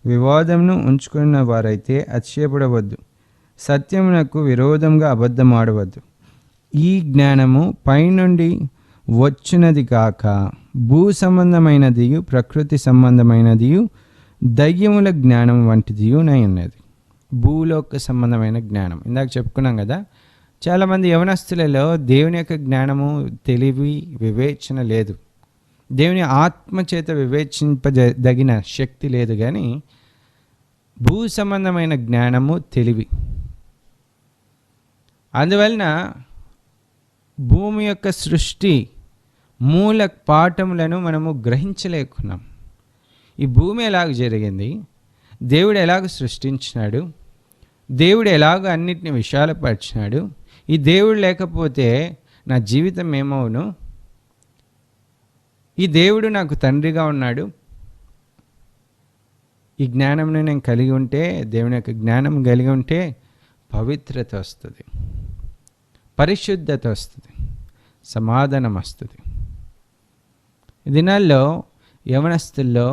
వివాదమును ఉంచుకున్న వారైతే అతిశయపడవద్దు, సత్యమునకు విరోధంగా అబద్ధమాడవద్దు. ఈ జ్ఞానము పైనుండి వచ్చినది కాక భూ సంబంధమైనదియు ప్రకృతి సంబంధమైనదియు దయ్యముల జ్ఞానం వంటిదియు ఉన్నది. భూలోక సంబంధమైన జ్ఞానం ఇందాక చెప్పుకున్నాం కదా. చాలామంది యవనస్తులలో దేవుని యొక్క జ్ఞానము, తెలివి, వివేచన లేదు. దేవుని ఆత్మ చేత వివేచింపదగిన శక్తి లేదు, కానీ భూ సంబంధమైన జ్ఞానము, తెలివి. అందువలన భూమి యొక్క సృష్టి మూల పాఠములను మనము గ్రహించలేకున్నాం. ఈ భూమి ఎలాగ జరిగింది, దేవుడు ఎలాగ సృష్టించినాడు, దేవుడు ఎలాగ అన్నిటిని విశాలపరిచినాడు, ఈ దేవుడు లేకపోతే నా జీవితం ఏమవును, ఈ దేవుడు నాకు తండ్రిగా ఉన్నాడు. ఈ జ్ఞానంను నేను కలిగి ఉంటే, దేవుని యొక్క జ్ఞానం కలిగి ఉంటే పవిత్రత వస్తుంది, పరిశుద్ధత వస్తుంది, సమాధానం వస్తుంది. ఈ దినాల్లో యవనస్తుల్లో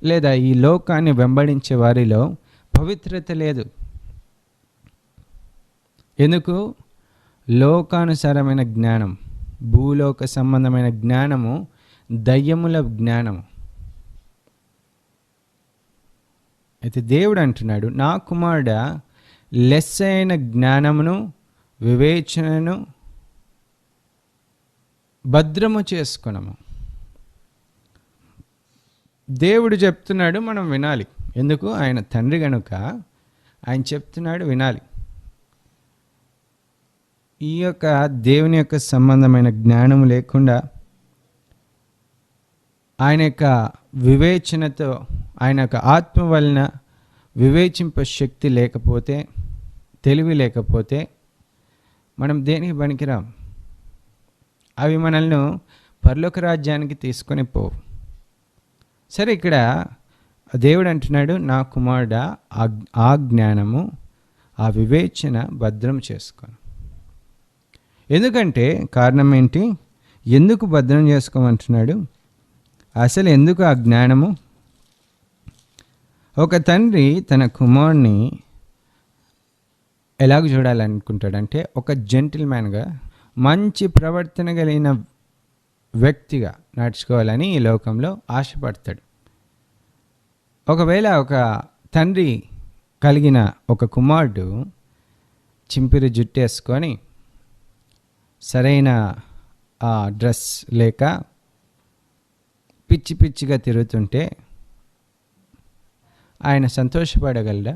లేదా ఈ లోకాన్ని వెంబడించే వారిలో పవిత్రత లేదు. ఎందుకు? లోకానుసారమైన జ్ఞానం, భూలోక సంబంధమైన జ్ఞానము దయ్యముల జ్ఞానము. అయితే దేవుడు అంటున్నాడు, నా కుమారుడా, లెస్సైన జ్ఞానమును వివేచనను భద్రము చేసుకునము. దేవుడు చెప్తున్నాడు, మనం వినాలి. ఎందుకు? ఆయన తండ్రి కనుక ఆయన చెప్తున్నాడు, వినాలి. ఈ యొక్క దేవుని యొక్క సంబంధమైన జ్ఞానం లేకుండా, ఆయన యొక్క వివేచనతో, ఆయన యొక్క ఆత్మ వలన వివేచింప శక్తి లేకపోతే, తెలివి లేకపోతే మనం దేనికి పనికిరాం. అవి మనల్ని పరలోక రాజ్యానికి తీసుకొని పోవు. సరే, ఇక్కడ దేవుడు అంటున్నాడు, నా కుమారుడా, ఆ జ్ఞానము, ఆ వివేచన భద్రం చేసుకోను. ఎందుకంటే కారణం ఏంటి? ఎందుకు భద్రం చేసుకోమంటున్నాడు? అసలు ఎందుకు ఆ జ్ఞానము? ఒక తండ్రి తన కుమారుని ఎలాగ చూడాలనుకుంటాడంటే, ఒక జెంటిల్మ్యాన్గా, మంచి ప్రవర్తన కలిగిన వ్యక్తిగా, నడుచుకోవాలని ఈ లోకంలో ఆశపడతాడు. ఒకవేళ ఒక తండ్రి కలిగిన ఒక కుమారుడు చింపిరి జుట్టేసుకొని సరైన ఆ డ్రెస్ లేక పిచ్చి పిచ్చిగా తిరుగుతుంటే ఆయన సంతోషపడగలడా?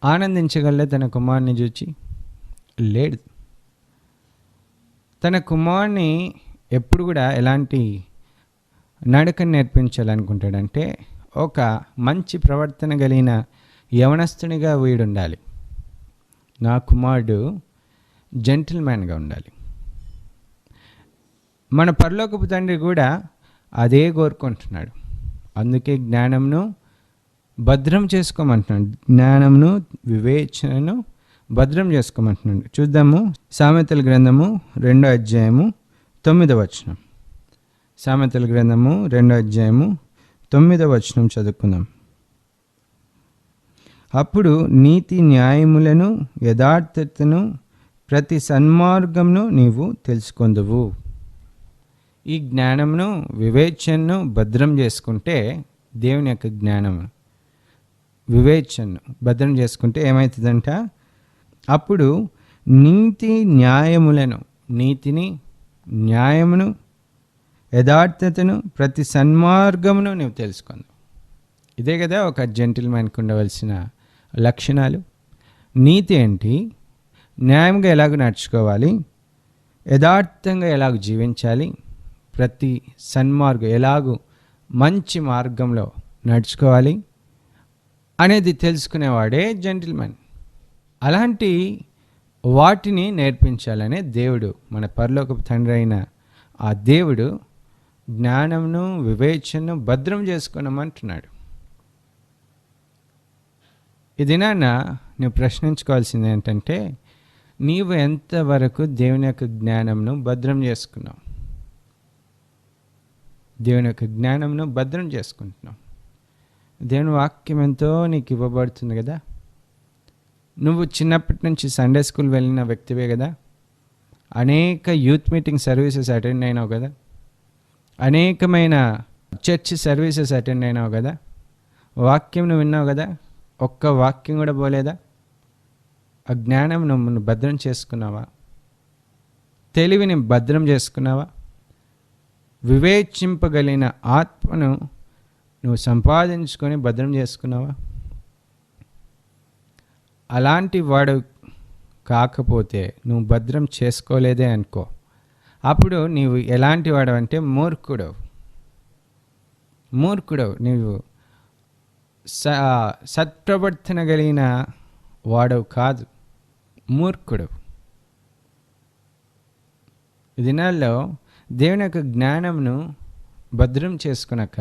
ఆనందించగలడా తన కుమారుని చూచి? లేడు. తన కుమారుని ఎప్పుడు కూడా ఎలాంటి నడకని నేర్పించాలనుకుంటాడంటే ఒక మంచి ప్రవర్తన కలిగిన యవనస్తునిగా వీడుండాలి. నా కుమారుడు జెంటిల్మ్యాన్గా ఉండాలి. మన పరలోకపు తండ్రి కూడా అదే కోరుకుంటున్నాడు. అందుకే జ్ఞానంను భద్రం చేసుకోమంటున్నాడు. జ్ఞానంను వివేచనను భద్రం చేసుకోమంటున్నాడు. చూద్దాము సామెతల గ్రంథము 2వ అధ్యాయము 9వ వచనం. సామెతల గ్రంథము 2వ అధ్యాయము 9వ వచనం చదువుకుందాం. అప్పుడు నీతి న్యాయములను యథార్థతను ప్రతి సన్మార్గమును నీవు తెలుసుకొందువు. ఈ జ్ఞానమును వివేచనను భద్రం చేసుకుంటే, దేవుని యొక్క జ్ఞానము వివేచనను భద్రం చేసుకుంటే ఏమవుతుందంట? అప్పుడు నీతి న్యాయములను, నీతిని న్యాయమును యథార్థతను ప్రతి సన్మార్గమును నీవు తెలుసుకుందాం. ఇదే కదా ఒక జెంటిల్మ్యాన్కి ఉండవలసిన లక్షణాలు. నీతి ఏంటి? న్యాయంగా ఎలాగ నడుచుకోవాలి, యథార్థంగా ఎలాగ జీవించాలి, ప్రతి సన్మార్గం ఎలాగూ మంచి మార్గంలో నడుచుకోవాలి అనేది తెలుసుకునేవాడే జెంటిల్మెన్. అలాంటి వాటిని నేర్పించాలనే దేవుడు, మన పరలోకపు తండ్రి అయిన ఆ దేవుడు జ్ఞానంను వివేచనను భద్రం చేసుకున్నామంటున్నాడు. ఈ దినాన నువ్వు ప్రశ్నించుకోవాల్సింది ఏంటంటే, నీవు ఎంతవరకు దేవుని యొక్క జ్ఞానంను భద్రం చేసుకున్నావు? దేవుని యొక్క జ్ఞానంను భద్రం చేసుకుంటున్నావు. దేవుని వాక్యం ఎంతో నీకు ఇవ్వబడుతుంది కదా. నువ్వు చిన్నప్పటి నుంచి సండే స్కూల్ వెళ్ళిన వ్యక్తివే కదా. అనేక యూత్ మీటింగ్ సర్వీసెస్ అటెండ్ అయినావు కదా. అనేకమైన చర్చ్ సర్వీసెస్ అటెండ్ అయినావు కదా. వాక్యం నువ్వు విన్నావు కదా. ఒక్క వాక్యం కూడా పోలేదా? ఆ జ్ఞానం నువ్వు భద్రం చేసుకున్నావా? తెలివిని భద్రం చేసుకున్నావా? వివేచింపగలిగిన ఆత్మను నువ్వు సంపాదించుకొని భద్రం చేసుకున్నావా? అలాంటి వాడు కాకపోతే నువ్వు భద్రం చేసుకోలేదే అనుకో, అప్పుడు నీవు ఎలాంటి వాడు అంటే మూర్ఖుడవు. నీవు సత్ప్రవర్తన కలిగిన వాడవు కాదు, మూర్ఖుడవు. ఈ దినాల్లో దేవుని యొక్క జ్ఞానంను భద్రం చేసుకున్నాక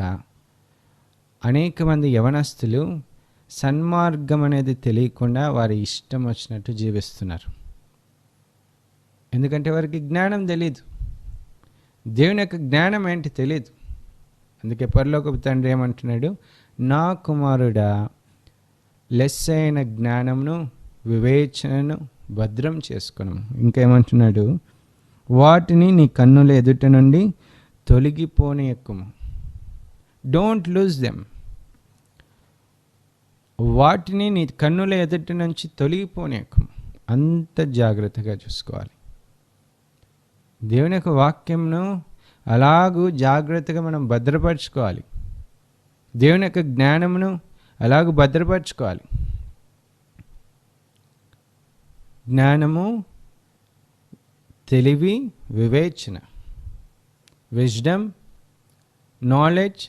అనేక మంది యవనస్తులు సన్మార్గం అనేది తెలియకుండా వారి ఇష్టం వచ్చినట్టు జీవిస్తున్నారు. ఎందుకంటే వారికి జ్ఞానం తెలీదు. దేవుని యొక్క జ్ఞానం ఏంటి తెలియదు. అందుకే పరలోకపు తండ్రి ఏమంటున్నాడు? నా కుమారుడా, లెస్సైన జ్ఞానమును వివేచనను భద్రం చేసుకును. ఇంకేమంటున్నాడు? వాటిని నీ కన్నుల ఎదుట నుండి తొలగిపోనీయకుము. Don't lose them. వాటిని నీ కన్నుల ఎదుట నుంచి తొలగిపోనీయకుము. అంత జాగ్రత్తగా చూసుకోవాలి. దేవుని యొక్క వాక్యంను అలాగూ జాగ్రత్తగా మనం భద్రపరచుకోవాలి. దేవుని యొక్క జ్ఞానమును అలాగూ భద్రపరచుకోవాలి. జ్ఞానము, తెలివి, వివేచన, విజ్డమ్, నాలెడ్జ్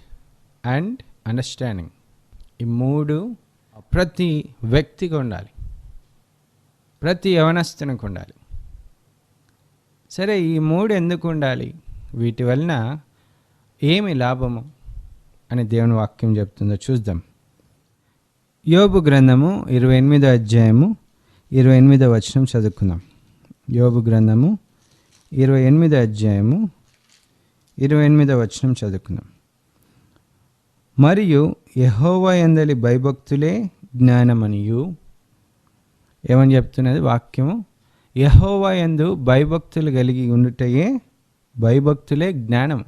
అండ్ అండర్స్టాండింగ్, ఈ మూడు ప్రతి వ్యక్తికి ఉండాలి, ప్రతి యవనస్తునికి ఉండాలి. సరే, ఈ మూడు ఎందుకు ఉండాలి? వీటి వలన ఏమి లాభము అని దేవుని వాక్యం చెప్తుందో చూద్దాం. యోబు గ్రంథము 28వ అధ్యాయము 28వ వచనం చదువుకుందాం. యోబు గ్రంథము 28వ అధ్యాయము 28వ వచనం చదువుకుందాం. మరియు యెహోవా యందలి భయభక్తులే జ్ఞానమనియు. ఏమని చెప్తున్నది వాక్యము? యెహోవా యందు భయభక్తులు కలిగి ఉండుటయే భయభక్తులే జ్ఞానం.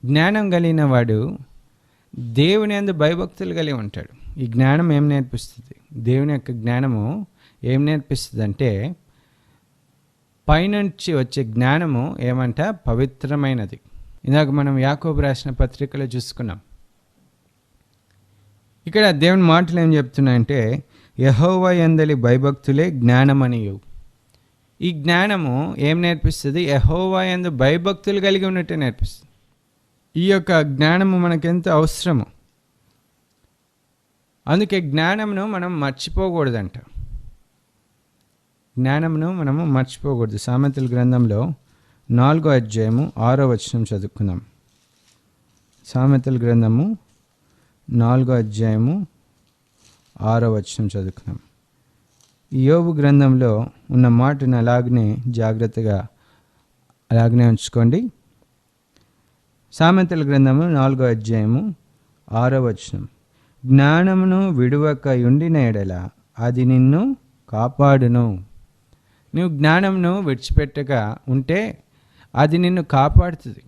జ్ఞానం కలిగిన వాడు దేవుని యందు భయభక్తులు కలిగి ఉంటాడు. ఈ జ్ఞానం ఏం నేర్పిస్తుంది? దేవుని యొక్క జ్ఞానము ఏం నేర్పిస్తుంది అంటే, పైనుంచి వచ్చే జ్ఞానము ఏమంట? పవిత్రమైనది. ఇందాక మనం యాకోబు రాసిన పత్రికలో చూసుకున్నాం. ఇక్కడ దేవుని మాటలు ఏం చెప్తున్నాయంటే, యెహోవా యందలి భయభక్తులే జ్ఞానమనియు. ఈ జ్ఞానము ఏం నేర్పిస్తుంది? యెహోవా యందు భయభక్తులు కలిగి ఉన్నట్టే నేర్పిస్తుంది. ఈ యొక్క జ్ఞానము మనకెంత అవసరము. అందుకే జ్ఞానమును మనం మర్చిపోకూడదంట. జ్ఞానమును మనము మర్చిపోకూడదు. సామెతల గ్రంథంలో 4వ అధ్యాయము 6వ వచనం చదువుకుందాం. సామెతల గ్రంథము 4వ అధ్యాయము 6వ వచనం చదువుకుందాం. యోబు గ్రంథంలో ఉన్న మాటను అలాగనే జాగ్రత్తగా అలాగనే ఉంచుకోండి. సామెతల గ్రంథము 4వ అధ్యాయము 6వ వచనం. జ్ఞానమును విడువక ఉండిన ఎడల అది నిన్ను కాపాడును. నువ్వు జ్ఞానమును విడిచిపెట్టక ఉంటే అది నిన్ను కాపాడుతుంది.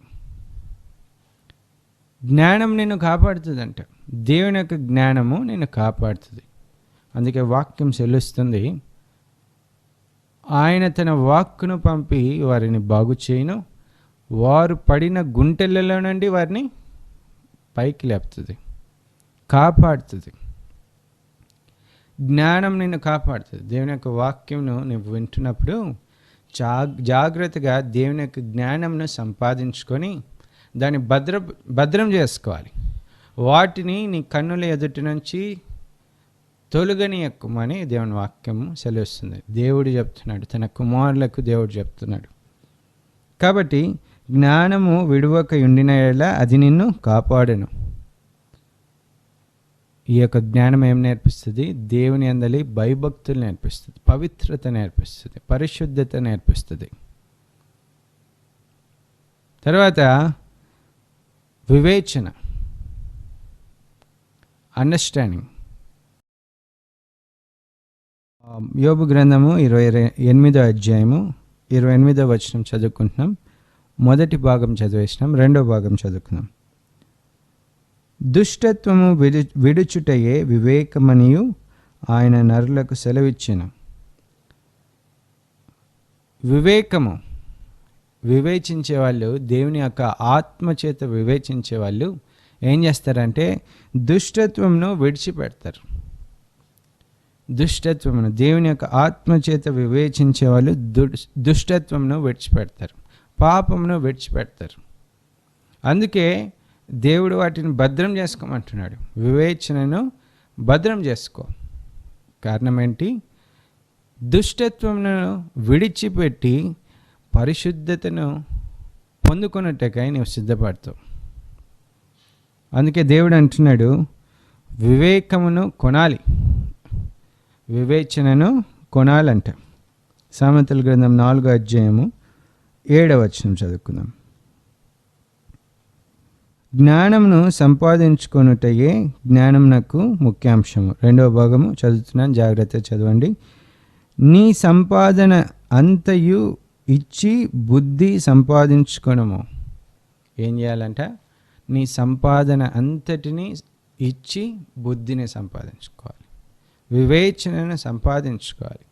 జ్ఞానం నిన్ను కాపాడుతుందంట. దేవుని యొక్క జ్ఞానము నిన్ను కాపాడుతుంది. అందుకే వాక్యం సెలుస్తుంది, ఆయన తన వాక్కును పంపి వారిని బాగు చేయను, వారు పడిన గుంటలలో నుండి వారిని పైకి లేపుతుంది, కాపాడుతుంది. జ్ఞానం నిన్ను కాపాడుతుంది. దేవుని యొక్క వాక్యంను నువ్వు వింటున్నప్పుడు జాగ్రత్తగా దేవుని యొక్క జ్ఞానంను సంపాదించుకొని దాన్ని భద్రం చేసుకోవాలి. వాటిని నీ కన్నుల ఎదుటి నుంచి తొలగనీయకుమని దేవుని వాక్యము సెలవిస్తుంది. దేవుడు చెప్తున్నాడు, తన కుమారులకు దేవుడు చెప్తున్నాడు. కాబట్టి జ్ఞానము విడువక ఉండిన యెడల అది నిన్ను కాపాడును. ఈ యొక్క జ్ఞానం ఏం నేర్పిస్తుంది? దేవుని యందలి భయభక్తులు నేర్పిస్తుంది, పవిత్రత నేర్పిస్తుంది, పరిశుద్ధత నేర్పిస్తుంది. తర్వాత వివేచన, అండర్స్టాండింగ్. యోబు గ్రంథము 28వ అధ్యాయము 28వ వచనం చదువుకుంటున్నాం. మొదటి భాగం చదివేసినాం, రెండో భాగం చదువుకున్నాం. దుష్టత్వము విడుచుటయే వివేకమనియు ఆయన నరులకు సెలవిచ్చెను. వివేకము, వివేచించే వాళ్ళు, దేవుని యొక్క ఆత్మచేత వివేచించే వాళ్ళు ఏం చేస్తారంటే దుష్టత్వమును విడిచిపెడతారు. దుష్టత్వమును, దేవుని యొక్క ఆత్మచేత వివేచించే వాళ్ళు దుష్టత్వమును విడిచిపెడతారు, పాపమును విడిచిపెడతారు. అందుకే దేవుడు వాటిని భద్రం చేసుకోమంటున్నాడు. వివేచనను భద్రం చేసుకో. కారణం ఏంటి? దుష్టత్వమును విడిచిపెట్టి పరిశుద్ధతను పొందుకున్నట్టుకై నీవు సిద్ధపడతావు. అందుకే దేవుడు అంటున్నాడు, వివేకమును కొనాలి, వివేచనను కొనాలంట. సామెతల గ్రంథం 4వ అధ్యాయము 7వ వచనం చదువుకుందాం. జ్ఞానమును సంపాదించుకొనుటయే జ్ఞానమునకు ముఖ్యాంశము. రెండవ భాగము చదువుతున్నాను, జాగ్రత్త చదవండి. నీ సంపాదన అంతయు ఇచ్చి బుద్ధి సంపాదించుకొనము. ఏం చేయాలంట? నీ సంపాదన అంతటిని ఇచ్చి బుద్ధిని సంపాదించుకోవాలి, వివేచనను సంపాదించుకోవాలి.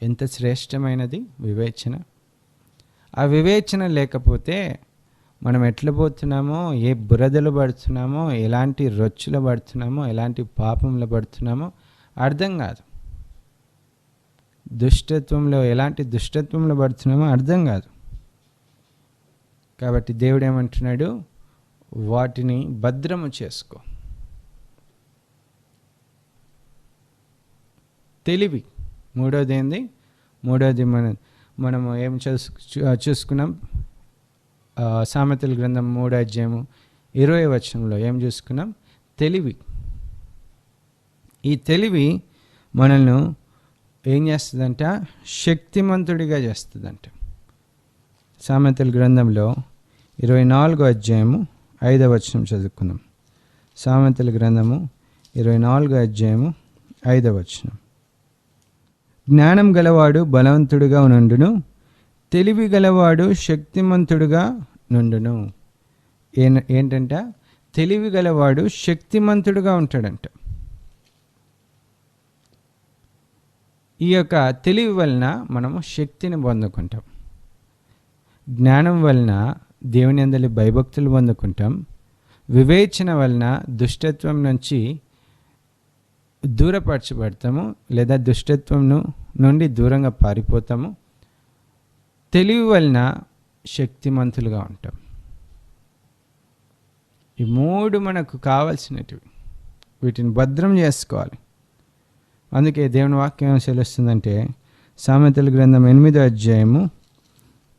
ఎంత శ్రేష్టమైనది వివేచన! ఆ వివేచన లేకపోతే మనం ఎట్లా పోతున్నామో, ఏ బురదలు పడుతున్నామో, ఎలాంటి రొచ్చులు పడుతున్నామో, ఎలాంటి పాపంలో పడుతున్నామో అర్థం కాదు. ఎలాంటి దుష్టత్వంలో పడుతున్నామో అర్థం కాదు. కాబట్టి దేవుడు ఏమంటున్నాడు? వాటిని భద్రము చేసుకో. తెలివి మూడోది ఏంది? మూడోది మనము ఏం చూసుకున్నాం? సామెతల గ్రంథం 3వ అధ్యాయము 20వ వచనంలో ఏం చూసుకున్నాం? తెలివి. ఈ తెలివి మనల్ని ఏం చేస్తుందంట? శక్తిమంతుడిగా చేస్తుందంట. సామెతల గ్రంథంలో 24వ అధ్యాయము 5వ వచనం చదువుకుందాం. సామెతల గ్రంథము 24వ అధ్యాయము 5వ వచనం. జ్ఞానం గలవాడు బలవంతుడుగా నుండును, తెలివి గలవాడు శక్తిమంతుడుగా నుండును. ఏంటంట? తెలివి గలవాడు శక్తిమంతుడుగా ఉంటాడంట. ఈ యొక్క తెలివి వలన మనము శక్తిని పొందుకుంటాం. జ్ఞానం వలన దేవుని యందలి భయభక్తులు పొందుకుంటాం. వివేచన వలన దుష్టత్వం నుంచి దూరపరచబడతాము, లేదా దుష్టత్వం నుండి దూరంగా పారిపోతాము. తెలివి వలన శక్తిమంతులుగా ఉంటాం. ఈ మూడు మనకు కావాల్సినటివి. వీటిని భద్రం చేసుకోవాలి. అందుకే దేవుని వాక్యం ఏం సెలవుస్తుందంటే, సామెతల గ్రంథం 8వ అధ్యాయము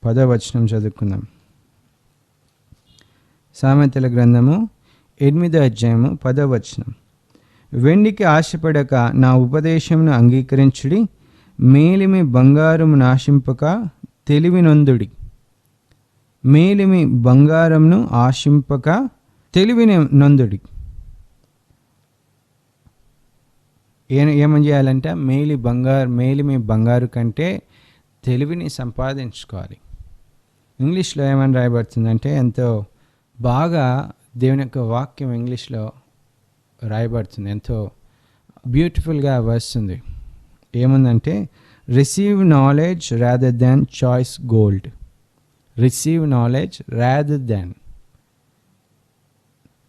10వ వచనం చదువుకుందాం. సామెతల గ్రంథము 8వ అధ్యాయము 10వ వచనం. వెండికి ఆశపడక నా ఉపదేశమును అంగీకరించుడి, మేలిమి బంగారము నాశింపక తెలివి నొందుడి. మేలిమి బంగారమును ఆశింపక తెలివిని నొందుడి. ఏమని చేయాలంటే మేలిమి బంగారు కంటే తెలివిని సంపాదించుకోవాలి. ఇంగ్లీష్లో ఏమని రాయబడుతుందంటే, ఎంతో బాగా దేవుని యొక్క వాక్యం ఇంగ్లీష్లో రాయబడుతుంది, ఎంతో బ్యూటిఫుల్గా వస్తుంది. ఏముందంటే, receive knowledge rather than choice gold. Receive knowledge rather than.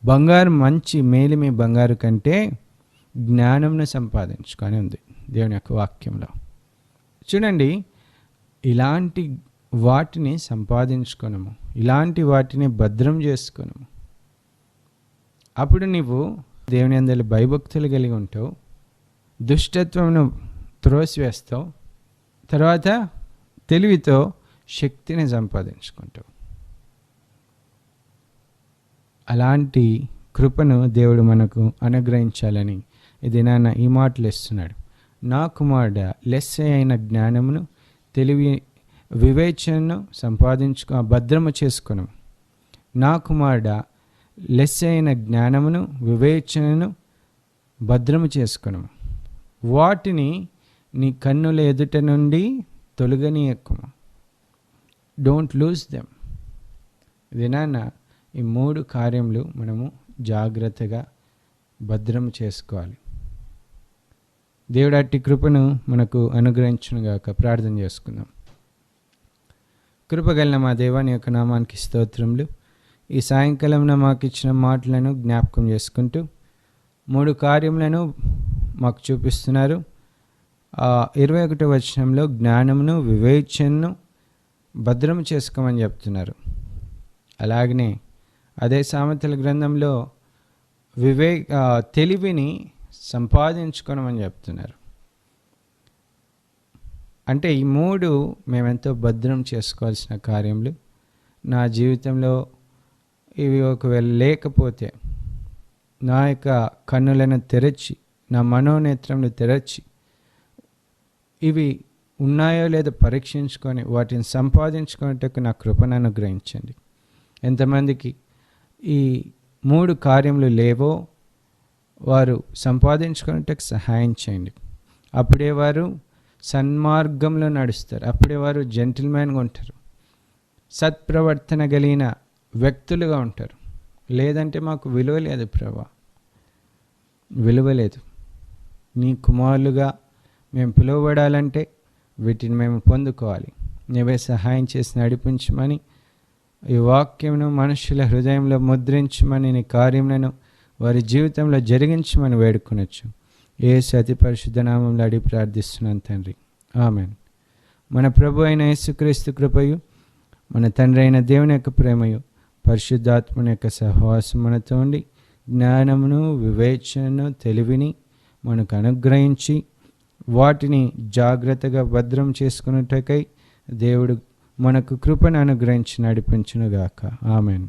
బంగారు, మంచి మేలిమి బంగారు కంటే జ్ఞానంను సంపాదించుకొని ఉంది దేవుని యొక్క వాక్యంలో. చూడండి, ఇలాంటి వాటిని సంపాదించుకోనము, ఇలాంటి వాటిని భద్రం చేసుకొనము. అప్పుడు నీవు దేవుని యందలి భయభక్తులు కలిగి ఉంటావు, దుష్టత్వమును త్రోసివేస్తావు, తర్వాత తెలివితో శక్తిని సంపాదించుకుంటావు. అలాంటి కృపను దేవుడు మనకు అనుగ్రహించాలని ఇది నాన్న ఈ మాటలు ఇస్తున్నాడు. నా కుమారుడా, లెస్స అయిన జ్ఞానమును, తెలివి, వివేచనను భద్రము చేసుకును. నా కుమారుడా, లెస్స అయిన జ్ఞానమును, వివేచనను భద్రము చేసుకును. వాటిని నీ కన్నుల ఎదుట నుండి తొలగనీయకుము. Don't lose them. ఇది నాన్న ఈ 3 కార్యములు మనము జాగ్రత్తగా భద్రం చేసుకోవాలి. దేవుడు అట్టి కృపను మనకు అనుగ్రహించునుగాక. ప్రార్థన చేసుకుందాం. కృపగలిగిన మా దేవాని యొక్క నామానికి స్తోత్రములు. ఈ సాయంకాలంలో మాకు ఇచ్చిన మాటలను జ్ఞాపకం చేసుకుంటూ 3 కార్యములను మాకు చూపిస్తున్నారు. 21వ వచనంలో జ్ఞానమును, వివేచనను భద్రం చేసుకోమని చెప్తున్నారు. అలాగనే అదే సామెతల గ్రంథంలో తెలివిని సంపాదించుకోనమని చెప్తున్నారు. అంటే ఈ 3 మేమెంతో భద్రం చేసుకోవాల్సిన కార్యములు. నా జీవితంలో ఇవి ఒకవేళ లేకపోతే నా యొక్క కన్నులను తెరచి, నా మనోనేత్రంను తెరచి, ఇవి ఉన్నాయో లేదో పరీక్షించుకొని వాటిని సంపాదించుకునేటకు నా కృపను అనుగ్రహించండి. ఎంతమందికి ఈ 3 కార్యములు లేవో వారు సంపాదించుకునేటకు సహాయం చేయండి. అప్పుడే వారు సన్మార్గంలో నడుస్తారు. అప్పుడే వారు జెంటిల్మెన్గా ఉంటారు, సత్ప్రవర్తన కలిగిన వ్యక్తులుగా ఉంటారు. లేదంటే మాకు విలువ లేదు ప్రభా, విలువ లేదు. నీ కుమారులుగా మేము పిలువబడాలంటే వీటిని మేము పొందుకోవాలి. నీవే సహాయం చేసి నడిపించమని, ఈ వాక్యమును మనుషుల హృదయంలో ముద్రించమని, నీ కార్యములను వారి జీవితంలో జరిగించమని వేడుకొనొచ్చు. యేసు అతి పరిశుద్ధ నామములో అడిగి ప్రార్థిస్తున్నాను తండ్రి, ఆమెన్. మన ప్రభు అయిన యేసుక్రీస్తు కృపయు, మన తండ్రి అయిన దేవుని యొక్క ప్రేమయు, పరిశుద్ధాత్మని యొక్క సహవాసం మనతో ఉండి జ్ఞానమును, వివేచనను, తెలివిని మనకు అనుగ్రహించి వాటిని జాగ్రత్తగా భద్రం చేసుకున్నట్టకై దేవుడు మనకు కృపను అనుగ్రహించి నడిపించునుగాక. ఆమెన్.